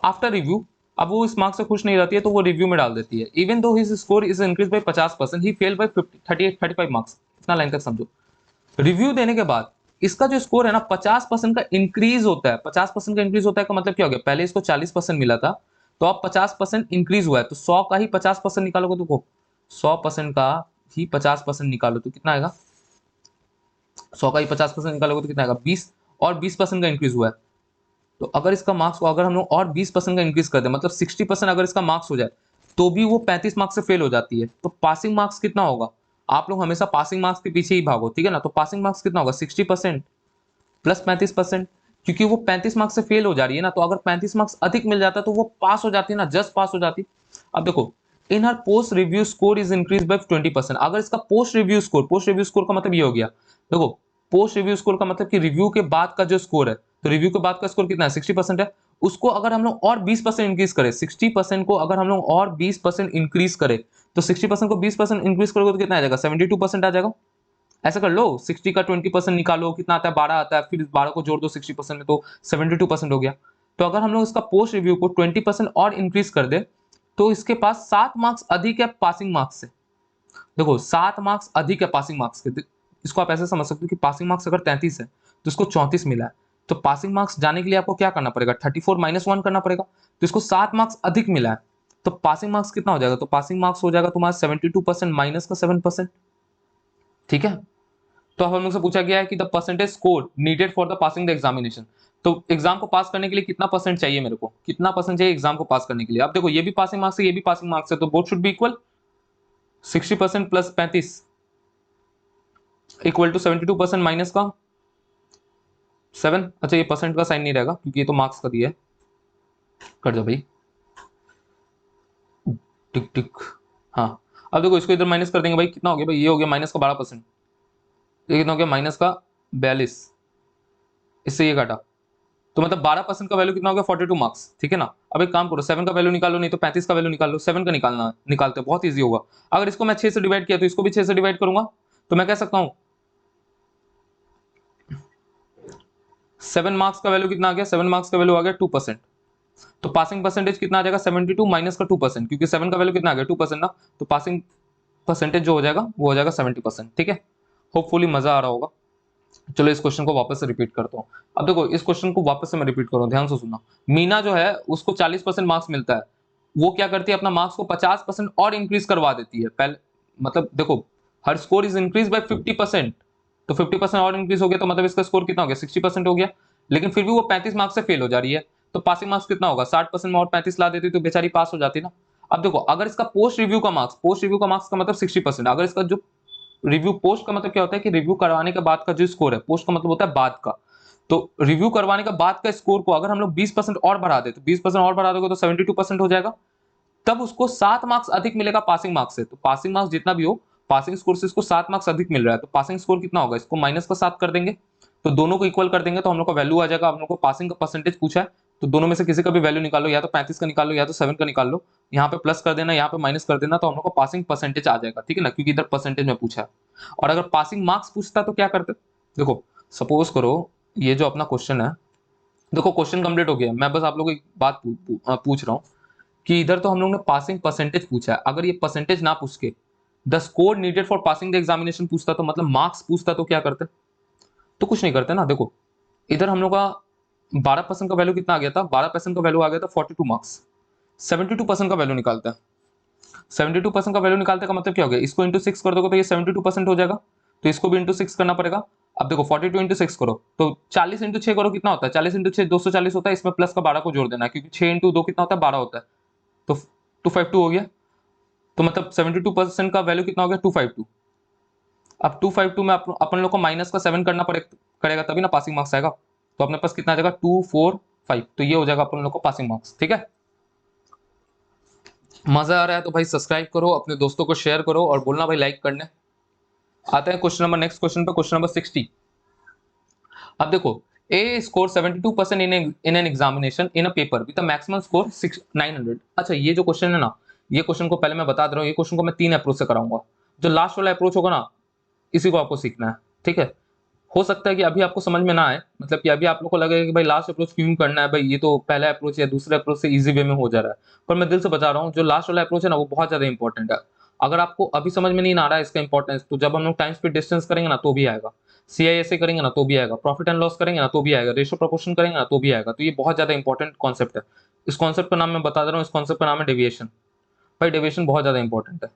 आफ्टर रिव्यू, अब वो इस मार्क्स से खुश नहीं रहती है, तो वो रिव्यू में डाल देती है, even though his score is increase by 50% he fail by 35 marks. इतना लाइन तक समझो। रिव्यू देने के बाद इसका जो स्कोर है ना 50% का इंक्रीज होता है। 50% का इंक्रीज होता है का मतलब क्या हो गया? पहले इसको 40% मिला था, तो अब 50% इंक्रीज हुआ है, तो 100 का ही 50% निकालोगे तो 100% का ही 50% निकालो तो कितना आएगा? 100 का ही 50% निकालोगे तो कितना आएगा? 20, और 20% का इंक्रीज हुआ है। तो अगर इसका मार्क्स को अगर हम लोग और 20% का इंक्रीज कर दे, मतलब 60% अगर इसका मार्क्स हो जाए, तो भी वो 35 मार्क्स से फेल हो जाती है। तो पासिंग मार्क्स कितना होगा? आप लोग हमेशा पासिंग मार्क्स के पीछे ही भागो, ठीक है ना। तो पासिंग मार्क्स कितना होगा? 60% प्लस 35%, क्योंकि वो 35 मार्क्स से फेल हो जा रही है ना, तो अगर 35 मार्क्स अधिक मिल जाता तो वो पास हो जाती है ना, जस्ट पास हो जाती। अब देखो, in her post review score is increase by 20%। अगर इसका पोस्ट रिव्यू स्कोर का मतलब ये हो गया, देखो पोस्ट रिव्यू स्कोर का मतलब कि रिव्यू के बाद का जो स्कोर है, तो रिव्यू के बाद का स्कोर कितना है 60% है। उसको अगर हम लोग और 20% इंक्रीज करें, 60% को अगर हम लोग और 20% इंक्रीज करें, तो 60% को 20% इंक्रीज करोगे तो कितना आ जाएगा 72% आ जाएगा। ऐसा कर लो, 60 का 20% निकालो, कितना आता है 12 आता है, फिर 12 को जोड़ दो 60% में तो 72% हो गया। तो अगर हम लोग इसका पोस्ट रिव्यू को 20% और इंक्रीज कर दे तो इसके पास 7 मार्क्स अधिक है पासिंग मार्क्स से। देखो 7 मार्क्स अधिक है पासिंग मार्क्स के। इसको आप ऐसे समझ सकते हो कि पासिंग मार्क्स अगर 33 है तो इसको 34 मिला है, तो पासिंग मार्क्स जाने के लिए आपको क्या करना पड़ेगा 34 माइनस 1 करना पड़ेगा। तो इसको 7 मार्क्स अधिक मिला है, तो पासिंग मार्क्स कितना हो जाएगा, तो पासिंग मार्क्स हो जाएगा तुम्हारा 72% माइनस का 7%। ठीक है, तो अब हम लोग से पूछा गया है कि the percentage score needed for the passing the examination. तो एग्जाम को पास करने के लिए कितना परसेंट चाहिए, मेरे को कितना परसेंट चाहिए एग्जाम को पास करने के लिए। अब देखो ये भी पासिंग मार्क्स है, ये भी पासिंग मार्क्स है, तो both should be equal. 60% plus 35 equal to 72% minus का 7। अच्छा ये परसेंट का साइन नहीं रहेगा क्योंकि ये तो मार्क्स का दिया है, कर दो भाई टिक टिक। हाँ अब देखो इसको इधर माइनस कर देंगे भाई, कितना हो गया भाई, ये हो गया माइनस का 12%, ये कितना हो गया माइनस का 42, इससे ये काटा, तो मतलब 12% का वैल्यू कितना हो गया 42 मार्क्स। ठीक है ना, अब एक काम करो 7 का वैल्यू निकालो, नहीं तो 35 का वैल्यू निकाल लो। 7 का निकालना निकालते हैं, बहुत ईजी होगा। अगर इसको मैं 6 से डिवाइड किया तो इसको भी 6 से डिवाइड करूंगा, तो मैं कह सकता हूं 7 मार्क्स का वैल्यू कितना आ गया, 7 मार्क्स का वैल्यू आ गया 2%। तो पासिंग परसेंटेज कितना आ जाएगा 72 माइनस का 2%, क्योंकि 7 का वैल्यू कितना आ गया 2% ना, तो पासिंग परसेंटेज जो हो जाएगा वो हो जाएगा 70%। ठीक है, होपफुली मजा आ रहा होगा। चलो इस क्वेश्चन को वापस से रिपीट करता हूँ। अब देखो इस क्वेश्चन को वापस से मैं रिपीट कर रहा हूँ, ध्यान से सुनना। मीना जो है उसको 40% मार्क्स मिलता है, वो क्या करती है अपना मार्क्स को 50% और इंक्रीज करवा देती है। पहले मतलब देखो हर स्कोर इज इंक्रीज बाय 50%, तो 50% और इंक्रीज हो गया, तो मतलब इसका स्कोर कितना हो गया 60% हो गया। लेकिन फिर भी वो 35 मार्क्स से फेल हो जा रही है, तो पासिंग मार्क्स कितना होगा 60% में और 35 ला देती तो बेचारी पास हो जाती ना। अब देखो अगर इसका पोस्ट रिव्यू का मार्क्स, पोस्ट रिव्यू का मार्क्स का मतलब 60%, अगर इसका जो रिव्यू, पोस्ट का मतलब क्या होता है कि रिव्यू करवाने के बाद का जो स्कोर है, पोस्ट का मतलब होता है बाद का। तो रिव्यू करवाने के बाद का स्कोर को अगर हम लोग 20% और बढ़ा दे, तो 20% और बढ़ा दोगे तो 72% हो जाएगा। तब उसको 7 मार्क्स अधिक मिलेगा पासिंग मार्क्स से। तो पासिंग मार्क्स जितना भी हो, पासिंग स्कोर से इसको 7 मार्क्स अधिक मिल रहा है, तो पासिंग स्कोर कितना होगा, इसको माइनस का 7 कर देंगे, तो दोनों को इक्वल कर देंगे, तो हम लोग का वैल्यू आ जाएगा। हम लोग को पासिंग का परसेंटेज पूछा है, तो दोनों में से किसी का भी वैल्यू निकालो, या तो 35 का निकालो या तो 7 का निकाल लो। यहाँ पे प्लस कर देना, यहाँ पे माइनस कर देना, तो हम लोग को पासिंग परसेंटेज आ जाएगा। ठीक है ना, क्योंकि इधर परसेंटेज में पूछा है। और अगर पासिंग मार्क्स पूछता तो क्या करते, देखो सपोज करो ये जो अपना क्वेश्चन है, देखो क्वेश्चन कंप्लीट हो गया, मैं बस आप लोगों को एक बात पूछ रहा हूँ कि इधर तो हम लोग ने पासिंग परसेंटेज पूछा है, अगर ये परसेंटेज ना पूछ के the score needed for passing the examination पूछता, तो मतलब मार्क्स पूछता, तो क्या करते, तो कुछ नहीं करते ना। देखो इधर हम लोग का 12% का वैल्यू कितना आ गया था, 12% का वैल्यू आ गया था 42 मार्क्स। 72% का वैल्यू निकालते हैं, 72% का वैल्यू निकालते का मतलब क्या हो गया, इसको इंटू 6 कर दोगे तो ये 72% हो जाएगा, तो इसको भी इंटू 6 करना पड़ेगा। अब देखो 42 इंटू 6 करो तो 40 इंटू 6 करो, कितना होता है 40 इंटू 6 240 होता है, इसमें प्लस का 12 को जोड़ देना है, क्योंकि 6 इंटू 2 कितना होता है 12 होता है, तो 252 हो गया। तो मतलब 72% का वैल्यू कितना हो गया 252। अब 252 में अपन लोग को माइनस का 7 करना करेगा तभी ना पासिंग मार्क्स आएगा, तो अपने पास कितना आ जाएगा 245, तो ये हो जाएगा अपन लोग को पासिंग मार्क्स। ठीक है, मजा आ रहा है तो भाई सब्सक्राइब करो, अपने दोस्तों को शेयर करो और बोलना भाई लाइक करने। आते हैं क्वेश्चन नंबर, नेक्स्ट क्वेश्चन पे, क्वेश्चन नंबर 60। अब देखो a score 72% in an examination in a paper with a maximum score 900। अच्छा ये जो क्वेश्चन है ना, ये क्वेश्चन को पहले मैं बता दे रहा हूँ, ये क्वेश्चन को मैं 3 अप्रोच से कराऊंगा। जो लास्ट वाला अप्रोच होगा ना, इसी को आपको सीखना है। ठीक है, हो सकता है कि अभी आपको समझ में ना आए, मतलब कि अभी आप लोग को लगेगा कि भाई लास्ट अप्रोच क्यों करना है भाई, ये तो पहला अप्रोच या दूसरे अप्रोच से इजी वे में हो जा रहा है। पर मैं दिल से बता रहा हूँ जो लास्ट वाला अप्रोच है ना वो बहुत ज्यादा इंपॉर्टेंट है। अगर आपको अभी समझ में नहीं आ रहा है इसका इंपॉर्टेंस, तो जब हम लोग टाइम स्पीड डिस्टेंस करेंगे ना तो भी आएगा, सीआईएसए करेंगे ना तो भी आएगा, प्रॉफिट एंड लॉस करेंगे ना तो भी आएगा, रेशियो प्रोपोर्शन करेंगे ना तो भी आएगा। तो ये बहुत ज्यादा इंपॉर्टेंट कॉन्सेप्ट है। इस कॉन्सेप्ट का नाम मैं बता दे रहा हूँ, इस कॉन्सेप्ट का नाम है डेविएशन। भाई डेविएशन बहुत ज्यादा इंपॉर्टेंट है।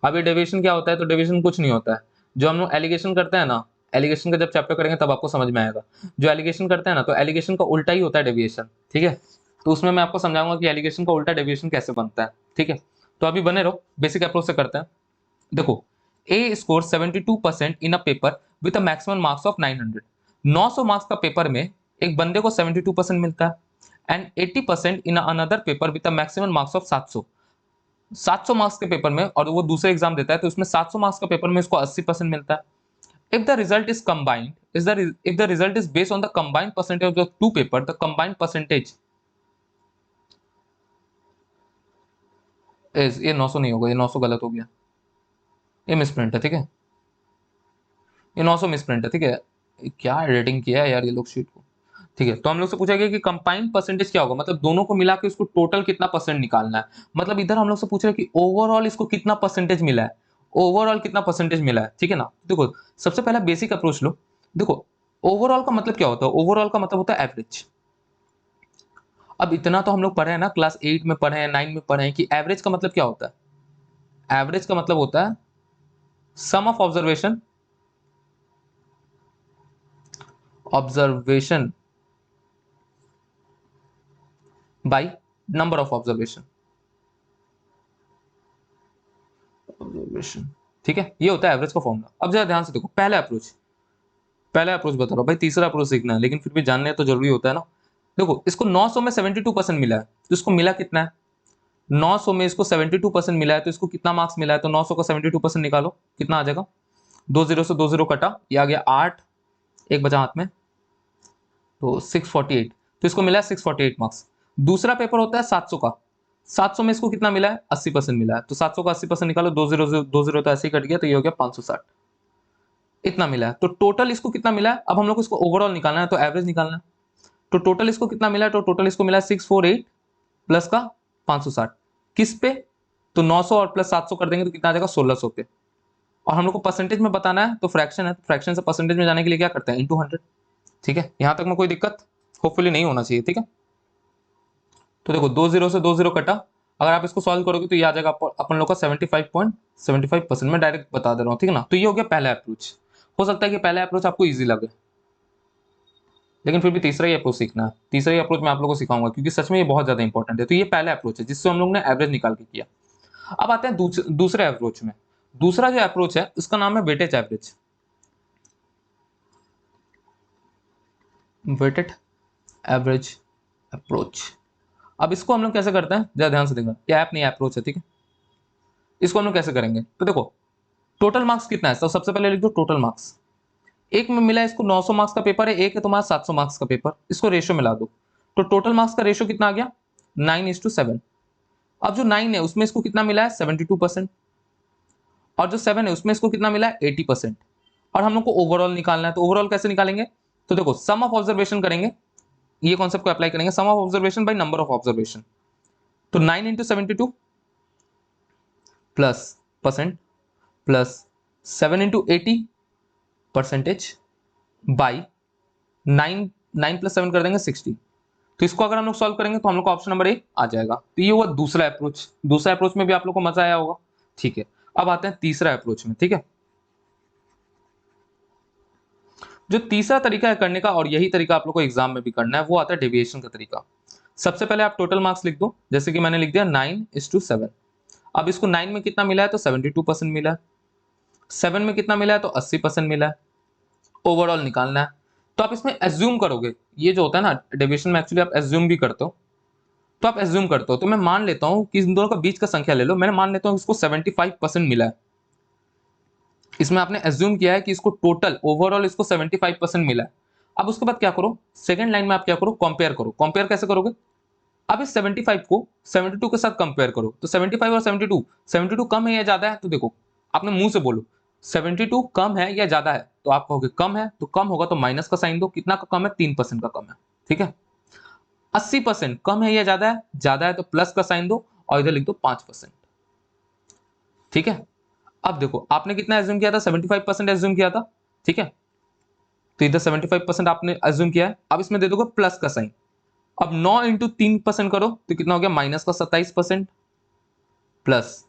अब ये डेविएशन क्या होता है, तो डेविएशन कुछ नहीं होता है, जो हम लोग एलिगेशन करते हैं ना, एलिगेशन का जब चैप्टर करेंगे तब आपको समझ में आएगा। जो एलिगेशन करते हैं ना, तो एलिगेशन का उल्टा ही होता है डेविएशन। ठीक है, तो उसमें मैं आपको समझाऊंगा कि एलिगेशन का उल्टा डेविएशन कैसे बनता है। ठीक है, तो अभी बने रहो, बेसिक अप्रोच से करते हैं। देखो a score 72% in a paper with a maximum marks of 900। 900 marks का पेपर में एक बंदे को 72% मिलता है, and 80% in another paper with a maximum marks of 700। 700 marks के पेपर में, और वो दूसरे एग्जाम देता है तो उसमें 700 मार्क्स का पेपर में इसको 80% मिलता है, if the result is combined, if the result is based on the combined percentage of the two paper, the combined percentage is, ये 900 नहीं होगा, ये 900 गलत हो गया, ये मिसप्रिंट है, ठीक है, ये 900 मिसप्रिंट है, ठीक है, क्या एडिटिंग किया है यार ये लोग शीट को, ठीक है। तो हम लोग से पूछा गया कि कंबाइंड परसेंटेज क्या होगा, मतलब दोनों को मिला के उसको टोटल कितना परसेंट निकालना है। मतलब इधर हम लोग से पूछ रहे हैं कि ओवरऑल इसको कितना परसेंटेज मिला है, ओवरऑल कितना परसेंटेज मिला है, ठीक है ना। देखो सबसे पहला बेसिक अप्रोच लो। देखो ओवरऑल का मतलब क्या होता है, ओवरऑल का मतलब होता है एवरेज। अब इतना तो हम लोग पढ़े हैं ना, क्लास 8 में पढ़े हैं, 9 में पढ़े हैं कि एवरेज का मतलब क्या होता है। एवरेज का मतलब होता है sum of observation by number of observation, ठीक है, ये होता है एवरेज का फॉर्मूला। अब जरा ध्यान से देखो, पहला अप्रोच बता रहा हूं भाई, तीसरा अप्रोच सीखना है, लेकिन फिर भी जानने तो जरूरी होता है ना। देखो इसको 900 में 72% मिला है, तो इसको मिला कितना है, 900 में इसको 72% मिला है, तो इसको कितना मार्क्स मिला है, तो 900 का 72% निकालो, कितना आ जाएगा, 20 से 20 कटा, ये आ गया 8, एक बचा हाथ में, तो 648, तो इसको मिला है 648 मार्क्स। दूसरा पेपर होता है 700 का, 700 में इसको कितना मिला है, 80% मिला है, तो 700 का 80% निकालो, 20 तो ऐसे ही कट गया, तो ये हो गया 560, इतना मिला है। तो टोटल इसको कितना मिला है, अब हम लोग को इसको ओवरऑल निकालना है, तो एवरेज निकालना है। तो टोटल इसको कितना मिला है, तो टोटल इसको मिला है 648 प्लस का 560, किस पे, तो 900 और प्लस 700 कर देंगे तो कितना आ जाएगा, 1600 पे। और हम लोग को परसेंटेज में बताना है, तो फ्रैक्शन है, फ्रैक्शन से परसेंटेज में जाने के लिए क्या करते हैं, इंटू 100, ठीक है। यहां तक में कोई दिक्कत होपफुली नहीं होना चाहिए, ठीक है। तो देखो 20 कटा, अगर आप इसको सॉल्व करोगे तो ये आ जाएगा अपन लोग का 75.75%, मैं डायरेक्ट बता दे रहा हूँ, ठीक है ना। तो ये हो गया पहला अप्रोच। हो सकता है कि पहला अप्रोच आपको इजी लगे, लेकिन फिर भी तीसरा ही अप्रोच सीखना है। तीसरा ही अप्रोच मैं आप लोगों को सिखाऊंगा, क्योंकि सच में ये बहुत ज्यादा इंपॉर्टेंट है। तो ये पहला अप्रोच है जिससे हम लोग ने एवरेज निकाल के किया। अब आते हैं दूसरे अप्रोच में। दूसरा जो अप्रोच है उसका नाम है weightage average, weighted average approach. अब इसको हम लोग कैसे करते हैं, जरा ध्यान से देखना, ये ऐप नहीं अप्रोच है, ठीक है। इसको हम लोग कैसे करेंगे, तो देखो टोटल मार्क्स कितना है, तो सबसे पहले लिख दो टोटल मार्क्स। एक में मिला है इसको 900 मार्क्स का पेपर है, एक है तुम्हारा 700 मार्क्स का पेपर, इसको रेशियो मिला दो, तो टोटल मार्क्स का रेशियो कितना आ गया, 9:7। अब जो 9 है उसमें इसको कितना मिला है, 72%, और जो 7 है उसमें इसको कितना मिला है, 80%। और हम लोग को ओवरऑल निकालना है, तो ओवरऑल कैसे निकालेंगे, तो देखो सम ऑफ ऑब्जर्वेशन करेंगे, ये कॉन्सेप्ट को अप्लाई करेंगे, sum of observation by number of observation. तो 9 × 72 plus percent plus 7 × 80 percentage by 9 + 7 कर देंगे 60। तो इसको अगर हम लोग सॉल्व करेंगे तो हम लोग को ऑप्शन नंबर ए आ जाएगा। तो ये हुआ दूसरा अप्रोच। दूसरा अप्रोच में भी आप लोग को मजा आया होगा, ठीक है। अब आते हैं तीसरा अप्रोच में, ठीक है। जो तीसरा तरीका है करने का, और यही तरीका आप लोग को एग्जाम में भी करना है, वो आता है डेविएशन का तरीका। सबसे पहले आप टोटल मार्क्स लिख दो, जैसे कि मैंने लिख दिया 9:7। अब इसको 9 में कितना मिला है, तो 72% मिला है, 7 में कितना मिला है, तो 80% मिला है, ओवरऑल निकालना है। तो आप इसमें एज्यूम करोगे, ये जो होता है ना डेविएशन में, एक्चुअली आप एज्यूम भी करते हो, तो आप एज्यूम करते हो, तो मैं मान लेता हूं कि इन दोनों का बीच का संख्या ले लो, मैंने मान लेता हूं इसको 75% मिला है। इसमें आपने एज्यूम किया है कि इसको टोटल ओवरऑल इसको 75% मिला है। अब उसके बाद क्या करो, सेकंड लाइन में आप क्या करो, कंपेयर करो। कंपेयर कैसे करोगे, अब इस 75 को 72 के साथ कंपेयर करो, तो 75 और 72 कम है या ज्यादा है, तो देखो आपने मुंह से बोलो 72 कम है या ज्यादा है, तो आप कहोगे कम है, तो कम होगा तो माइनस का साइन दो, कितना का कम है, 3% का कम है, ठीक है। 80% कम है या ज्यादा है तो प्लस का साइन दो, और इधर लिख दो 5%, ठीक है। अब देखो आपने कितना एज्यूम किया था, 75% एज्यूम किया था, ठीक है। तो इधर 75% आपने एज्यूम किया है, अब इसमें दे दोगे प्लस का साइन। अब 9 × 3% करो तो कितना हो गया, माइनस का 27%, प्लस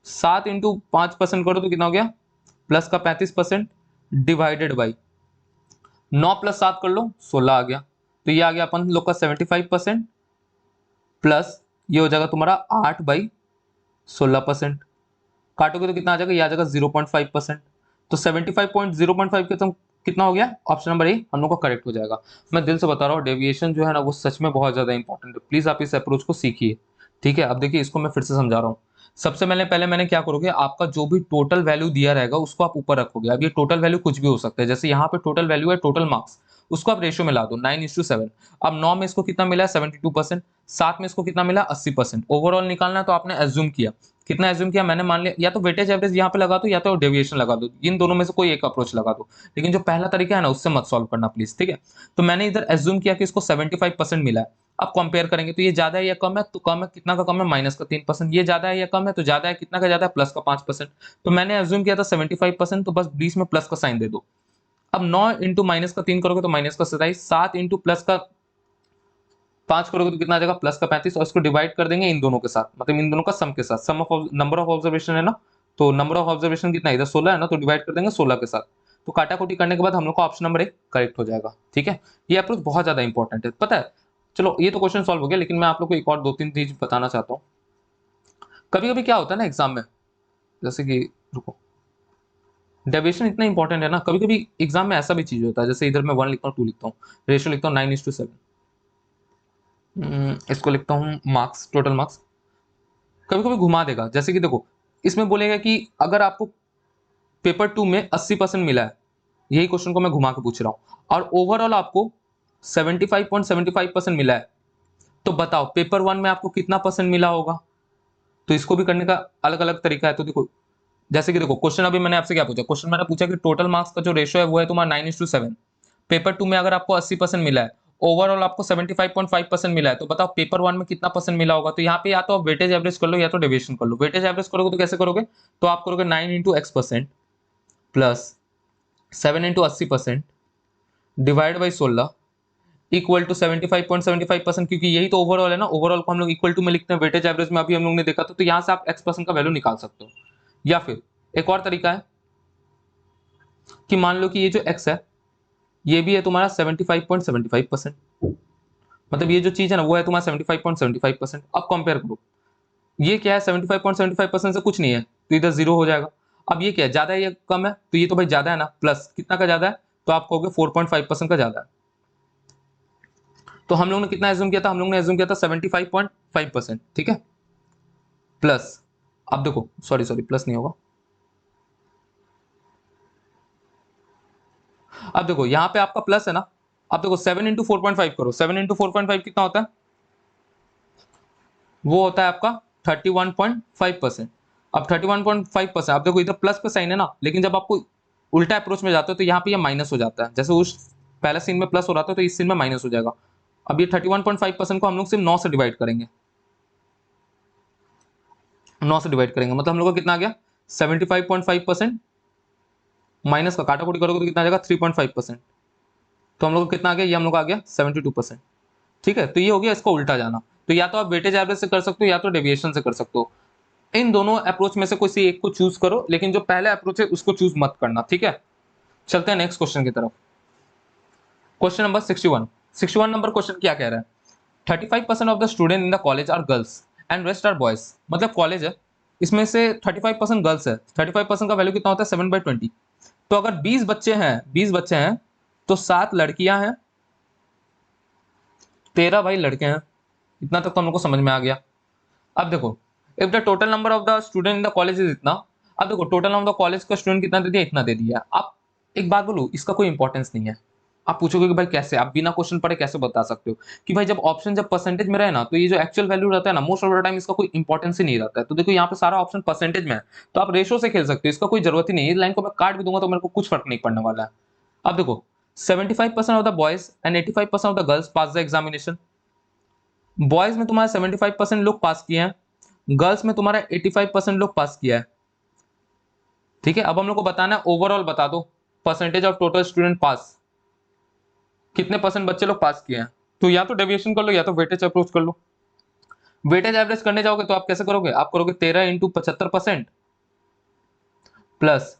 7 × 5% करो तो कितना हो गया, प्लस का 35%, डिवाइडेड बाई 9 + 7 कर लो, 16 आ गया। तो ये आ गया अपन लोग का 75%, प्लस ये हो जाएगा तुम्हारा 8/16%। काटोगे तो कितना आ जाएगा, ये आ जाएगा 0.5%। तो 75.0.5 के तुम कितना हो गया, ऑप्शन नंबर ए हम लोग का करेक्ट हो जाएगा। मैं दिल से बता रहा हूँ, डेविएशन जो है ना वो सच में बहुत ज्यादा इंपॉर्टेंट है, प्लीज आप इस अप्रोच को सीखिए, ठीक है। अब देखिए इसको मैं फिर से समझा रहा हूँ। सबसे पहले पहले मैंने क्या करोगे, आपका जो भी टोटल वैल्यू दिया रहेगा उसको आप ऊपर रखोगे। अब ये टोटल वैल्यू कुछ भी हो सकता है, जैसे यहाँ पे टोटल वैल्यू है टोटल मार्क्स, उसको आप रेशियो में ला दो 9:7। अब 9 में इसको कितना मिला है 72%, 7 में इसको कितना मिला 80%। ओवरऑल निकालना है तो आपने एज्यूम किया, कितना एज्यूम किया मैंने, मान लिया या तो वेटेज एवरेज यहाँ पे लगा दो या तो डेविएशन लगा दो, इन दोनों में से कोई एक अप्रोच लगा दो। लेकिन जो पहला तरीका है ना उससे मत सॉल्व करना प्लीज, ठीक है। तो मैंने इधर एज्यूम किया कि इसको 75% मिला है। अब कंपेयर करेंगे तो ये ज्यादा है या कम है, तो कम है, कितना का कम है -3%। ये ज्यादा है या कम है, तो ज्यादा है, कितना का ज्यादा है, +5%। तो मैंने एज्यूम किया था 75%, तो बस बीच में प्लस का साइन दे दो। अब 9 इंटू -3 करोगे तो -27, 7 इंटू +5 करोगे तो कितना आ जाएगा +35, और इसको डिवाइड कर देंगे इन दोनों के साथ, मतलब इन दोनों का सम के साथ, सम ऑफ नंबर ऑफ ऑब्जर्वेशन है ना, तो नंबर ऑफ ऑब्जर्वेशन कितना है इधर 16 है ना, तो डिवाइड कर देंगे 16 के साथ। तो काटाकुटी करने के बाद हम लोग का ऑप्शन नंबर 1 करेक्ट हो जाएगा, ठीक है। ये अप्रोच बहुत ज्यादा इंपॉर्टेंट है, पता है। चलो ये तो क्वेश्चन सॉल्व हो गया, लेकिन मैं आप लोग को एक और 2-3 चीज बताना चाहता हूँ। कभी कभी क्या होता है ना एग्जाम में, जैसे कि रुको, डेविएशन इतना इंपॉर्टेंट है ना, कभी कभी एग्जाम में ऐसा भी चीज होता है, जैसे इधर मैं 1 लिखता हूँ 2 लिखता हूँ, रेशियो लिखता हूँ 9:7, इसको लिखता हूँ मार्क्स, टोटल मार्क्स। कभी कभी घुमा देगा, जैसे कि देखो इसमें बोलेगा कि अगर आपको पेपर 2 में 80% मिला है, यही क्वेश्चन को मैं घुमा के पूछ रहा हूँ, और ओवरऑल आपको 75.75% मिला है, तो बताओ पेपर 1 में आपको कितना परसेंट मिला होगा। तो इसको भी करने का अलग अलग तरीका है। तो देखो जैसे कि देखो क्वेश्चन अभी मैंने आपसे क्या पूछा, क्वेश्चन मैंने पूछा कि टोटल मार्क्स का जो रेशियो है वो है तुम्हारा 9:7। पेपर 2 में अगर आपको 80% मिला है, ओवरऑल आपको 75.5% मिला है, तो बताओ पेपर 1 में कितना परसेंट मिला होगा। तो यहाँ पे या तो आप वेटेज एवरेज कर लो या तो डेविएशन कर लो। वेटेज एवरेज करोगे तो कैसे करोगे, तो आप करोगे 9 into x% plus 7 into 80% divide by 16 equal to 75.75%, क्योंकि यही तो ओवरऑल है ना, ओवरऑल को हम लोग इक्वल टू में लिखते हैं, वेटेज एवरेज में अभी हम लोग ने देखा था। तो यहाँ से आप x% का वैल्यू निकाल सकते हो। या फिर एक और तरीका है कि मान लो कि ये जो x है ये भी है तुम्हारा 75.75%, मतलब ये जो चीज है ना वो है तुम्हारा 75.75%। अब कंपेयर करो, ये क्या है 75.75% से कुछ नहीं है, तो इधर 0 हो जाएगा। अब ये क्या है, ज्यादा है या कम है, तो ये तो भाई ज्यादा है ना, प्लस कितना का ज्यादा है, तो आप कहोगे 4.5% का ज्यादा है। तो हम लोग ने कितना एज्यूम किया था, हम लोग ने एज्यूम किया था 75.5%, ठीक है। प्लस अब देखो सॉरी सॉरी प्लस नहीं होगा, अब देखो यहाँ पे आपका प्लस है ना। अब देखो 7 इंटू 4.5 करो, 7 इंटू 4.5 कितना होता है, वो होता है आपका 31.5%। अब 31.5%, अब देखो इधर प्लस पे साइन है ना, लेकिन जब आपको उल्टा अप्रोच में जाते हो तो यहाँ पे ये माइनस हो जाता है। जैसे उस पहले सीन में प्लस हो रहा था तो इस सीन में माइनस हो जाएगा। अब ये 31.5% को हम लोग सिर्फ 9 से डिवाइड करेंगे, 9 से डिवाइड करेंगे, मतलब हम लोग को कितना आ गया 75.5%, माइनस का काटा कुटी करोगे तो कितना आ जाएगा 3.5%। तो हम लोग को कितना आ गया, ये हम लोग को आ गया 72%, ठीक है। तो ये हो गया इसको उल्टा जाना। तो या तो आप वेटेज एवरेज से कर सकते हो या तो डेविएशन से कर सकते हो। इन दोनों अप्रोच में से कोई सी एक को चूज करो, लेकिन जो पहला अप्रोच है उसको चूज मत करना, ठीक है। चलते हैं नेक्स्ट क्वेश्चन की तरफ। Question number 61। 61 नंबर क्वेश्चन क्या कह रहा है, 35% of the student in the college are girls and rest are boys. मतलब कॉलेज है, इसमें से 35% गर्ल्स है, 35% का वैल्यू कितना होता है 7/20। तो अगर 20 बच्चे हैं, 20 बच्चे हैं तो 7 लड़कियां हैं, 13 भाई लड़के हैं। इतना तक तो हम लोग को समझ में आ गया। अब देखो if the total number of the student in the college is इतना, अब देखो total number of the college का स्टूडेंट कितना दे दिया, इतना दे दिया। आप एक बात बोलूं, इसका कोई इंपॉर्टेंस नहीं है। आप पूछोगे कि भाई कैसे, आप बिना क्वेश्चन पढ़े कैसे बता सकते हो कि भाई जब ऑप्शन जब परसेंटेज में रहे ना, तो ये जो एक्चुअल वैल्यू रहता है ना मोस्ट ऑफ द टाइम इसका कोई इंपॉर्टेंस ही नहीं रहता है। तो देखो यहाँ पे सारा ऑप्शन परसेंटेज में है, तो आप रेशो से खेल सकते हो, इसका कोई जरूरत ही नहीं है। इस लाइन को मैं काट भी दूंगा तो मेरे को कुछ फर्क नहीं पड़ने वाला है। अब देखो 75% of the boys and 85% of the girls pass the examination. Boys में तुम्हारा 75% लोग पास किए हैं, गर्ल्स में तुम्हारा 85% लोग पास किया है, ठीक है। अब हम लोग को बताना है ओवरऑल, बता दो परसेंटेज ऑफ टोटल स्टूडेंट पास, कितने परसेंट बच्चे लोग पास किए हैं। तो या तो डेविएशन कर लो या तो वेटेज अप्रोच कर लो। वेटेज एवरेज करने जाओगे तो आप कैसे करोगे, आप करोगे 13 इंटू 75% प्लस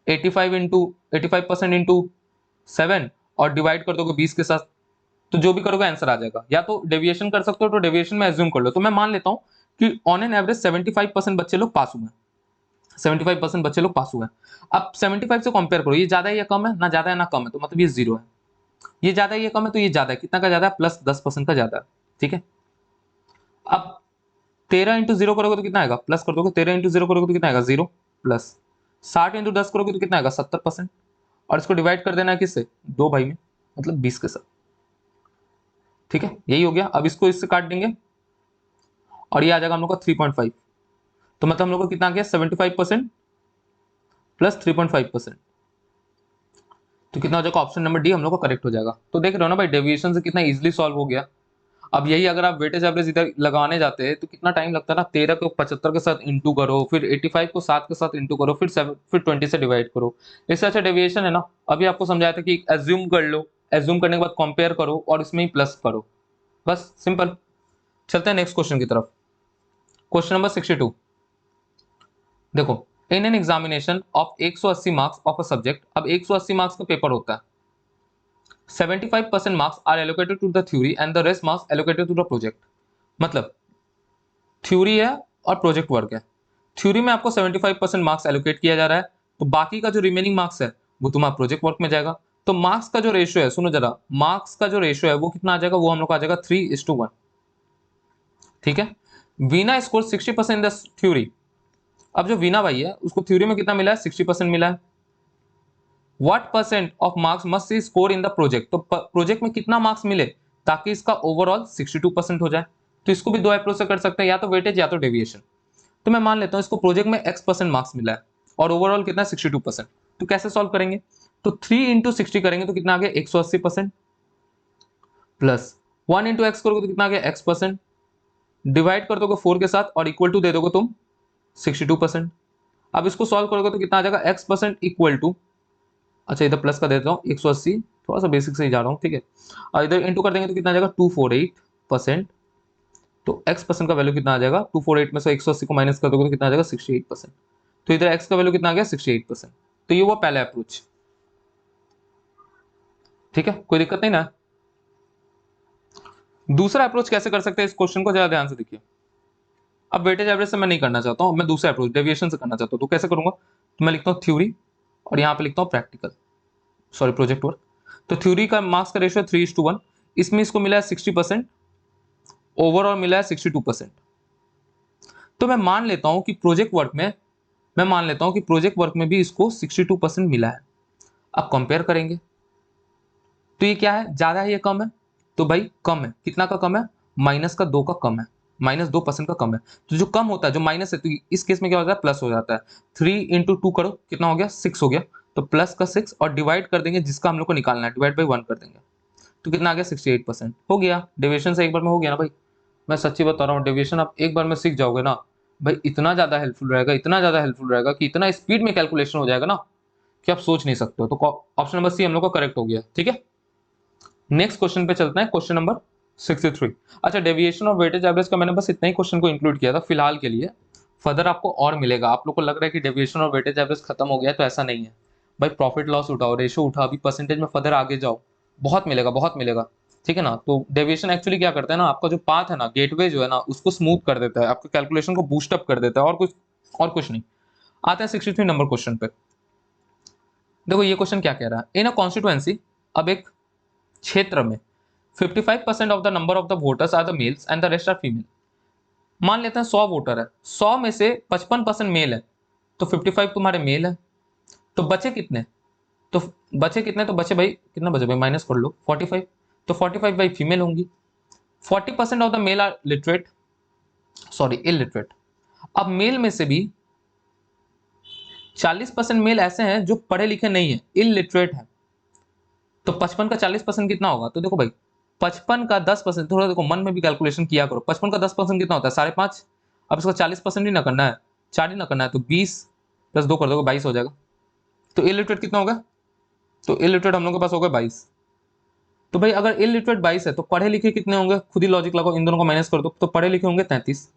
85 इंटू 85% इंटू 7 और डिवाइड कर दोगे 20 के साथ। तो जो भी करोगे आंसर आ जाएगा। या तो डेविएशन कर सकते हो, तो डेविएशन में एज्यूम कर लो। तो मैं मान लेता हूं कि ऑन एन एवरेज 75% बच्चे लोग पास हुए हैं, 75% बच्चे लोग पास हुए हैं। अब 75 से कंपेयर करो, ये ज्यादा है या कम है, ना ज्यादा है ना कम है, तो मतलब ये 0 है। ये ज्यादा है या कम है, तो ये ज्यादा है, कितना का ज्यादा है, +10% का ज्यादा है, ठीक है। अब 13 इंटू 0 करोगे तो कितना आएगा, प्लस कर दोगे, 13 इंटू 0 करोगे तो कितना आएगा 0 प्लस, 60 इंटू 10 करोगे तो कितना आएगा 70%, और इसको डिवाइड कर देना है किससे, 2 भाई में, मतलब 20 के साथ। ठीक है, यही हो गया। अब इसको इससे काट देंगे और ये आ जाएगा हम लोग का 3.5, तो मतलब हम लोग को कितना आ गया 75% प्लस 3.5%, तो कितना हो जाएगा, ऑप्शन नंबर डी हम लोग का करेक्ट हो जाएगा। तो देख रहे हो ना भाई, डेविएशन से कितना इजीली सॉल्व हो गया। अब यही अगर आप वेटेज एवरेज इधर लगाने जाते हैं तो कितना टाइम लगता है ना, 13 को 75 के साथ इंटू करो, फिर 85 को 7 के साथ इंटू करो, फिर 20 से डिवाइड करो। इससे अच्छा डेविएशन है ना, अभी आपको समझाया था कि एज्यूम कर लो, एज्यूम करने के बाद कंपेयर करो और इसमें ही प्लस करो, बस सिंपल। चलते हैं नेक्स्ट क्वेश्चन की तरफ। क्वेश्चन नंबर 62, देखो, in an examination of 180 marks of a subject, अब 180 मार्क्स का पेपर होता है, 75% marks are allocated to the theory and the rest marks allocated to the project. मतलब थ्योरी है और प्रोजेक्ट वर्क है, थ्योरी में आपको 75% मार्क्स एलोकेट किया जा रहा है, तो बाकी का जो रिमेनिंग मार्क्स है वो तुम्हारा प्रोजेक्ट वर्क में जाएगा। तो मार्क्स का जो रेशियो है, सुनो जरा, मार्क्स का जो रेशियो है वो कितना आ जाएगा, वो हम लोग का आ जाएगा 3:1। ठीक है, Veena score 60% in the theory. अब जो वीना भाई है उसको थ्योरी में कितना मिला है, 60% मिला है। What percent of marks must see score in the project, तो प्रोजेक्ट में कितना मार्क्स मिले ताकि इसका ओवरऑल 62% हो जाए। तो इसको भी दो अप्रोच से कर सकते हैं, या तो वेटेज या तो डेविएशन। तो मैं मान लेता हूं इसको प्रोजेक्ट में x% मार्क्स मिला है और ओवरऑल कितना 62%। तो कैसे सॉल्व करेंगे, तो 3 इंटू 60 करेंगे तो कितना आ गया 180%, प्लस 1 इंटू एक्स करोगे तो कितना आ गया x%, डिवाइड कर दोगे 4 के साथ और इक्वल टू दे दोगे तुम 62%। अब इसको सॉल्व करोगे तो कितना आ जाएगा x% इक्वल टू, अच्छा इधर प्लस का देता हूँ 180, थोड़ा सा बेसिक से ही जा रहा हूँ, ठीक है। और इधर इंटू कर देंगे तो कितना आ जाएगा 248%, तो x% का वैल्यू कितना आ जाएगा, 248 में से 180 को माइनस कर दोगे तो कितना आ जाएगा 68%। तो इधर x का वैल्यू कितना आ गया 68%। तो ये हुआ पहला अप्रोच। ठीक है, कोई दिक्कत नहीं ना। दूसरा अप्रोच कैसे कर सकते हैं, इस क्वेश्चन को ज्यादा ध्यान से देखिए। अब वेटेज एवरेज से मैं नहीं करना चाहता हूं, मैं दूसरा अप्रोच डेविएशन से करना चाहता हूं। तो कैसे करूंगा, तो मैं लिखता हूं थ्योरी और यहां पे लिखता हूं प्रैक्टिकल, सॉरी प्रोजेक्ट वर्क। तो थ्योरी का मार्क्स का रेशियो 3:1, इसमें इसको मिला है 60%, ओवरऑल मिला है 62%। तो मैं मान लेता हूं कि प्रोजेक्ट वर्क में, मैं मान लेता हूं कि प्रोजेक्ट वर्क में भी इसको 62% मिला है। अब कंपेयर करेंगे तो ये क्या है, ज्यादा है ये कम है, तो भाई कम है, कितना का कम है, माइनस का 2 का कम है, -2% का कम है। तो जो कम होता है, जो माइनस है, तो इस केस में क्या होता है, प्लस हो जाता है। 3 इंटू 2 करो, कितना हो गया 6 हो गया, तो प्लस का 6 और डिवाइड कर देंगे जिसका हम लोग को निकालना है, डिवाइड बाई 1 कर देंगे, तो कितना आ गया 68%। हो गया, डेविएशन से एक बार में हो गया ना भाई। मैं सच्ची बता रहा हूँ, डेविएशन आप एक बार में सीख जाओगे ना भाई, इतना ज्यादा हेल्पफुल रहेगा, इतना ज्यादा हेल्पफुल रहेगा कि इतना स्पीड में कैलकुलेशन हो जाएगा ना कि आप सोच नहीं सकते हो। तो ऑप्शन नंबर सी हम लोग का करेक्ट हो गया। ठीक है, नेक्स्ट क्वेश्चन पे चलते हैं, क्वेश्चन नंबर 63। अच्छा, डेविएशन और वेटेज एवरेज का मैंने बस इतना ही क्वेश्चन को इंक्लूड किया था फिलहाल के लिए, फर्दर आपको और मिलेगा। आप लोग को लग रहा है कि डेविएशन और वेटेज एवरेज खत्म हो गया, तो ऐसा नहीं है भाई। प्रॉफिट लॉस उठाओ, रेशो उठा, अभी परसेंटेज में फर्दर आगे जाओ, बहुत मिलेगा, बहुत मिलेगा। ठीक है ना। तो डेविएशन एक्चुअली क्या करता है ना, आपका जो पाथ है ना, गेटवे जो है ना, उसको स्मूथ कर देता है, आपके कैलकुलेशन को बूस्ट अप कर देता है, और कुछ नहीं। आते हैं 63 नंबर क्वेश्चन पे। देखो ये क्वेश्चन क्या कह रहा है, इन अ कॉन्स्टिट्यूएंसी, अब एक क्षेत्र में 55% of the number of the voters are the males and the rest are female. मान लेते हैं 100 वोटर है, 100 में से 55% मेल है, तो 55 तुम्हारे मेल है, तो बचे कितने, तो बचे कितने, तो बचे भाई कितना बचे भाई, माइनस कर लो 45, तो 45 भाई फीमेल होंगी। 40% of the male are literate, sorry illiterate. अब मेल में से भी 40% मेल ऐसे हैं जो पढ़े लिखे नहीं है, इलिटरेट है। तो 55 का 40% कितना होगा, तो देखो भाई 55 का 10%, थोड़ा देखो मन में भी कैलकुलेशन किया करो, 55 का 10% कितना होता है 5.5। अब इसका 40% ही ना करना है, 4 ही ना करना है, तो 20 प्लस 2 कर दोगे 22 हो जाएगा। तो इलिटरेट कितना होगा, तो इलिटरेट हम लोग के पास होगा 22। तो भाई अगर इलिटरेट 22 है तो पढ़े लिखे कितने होंगे, खुद ही लॉजिक लगाओ, इन दोनों को माइनस कर दो, तो पढ़े लिखे होंगे 33।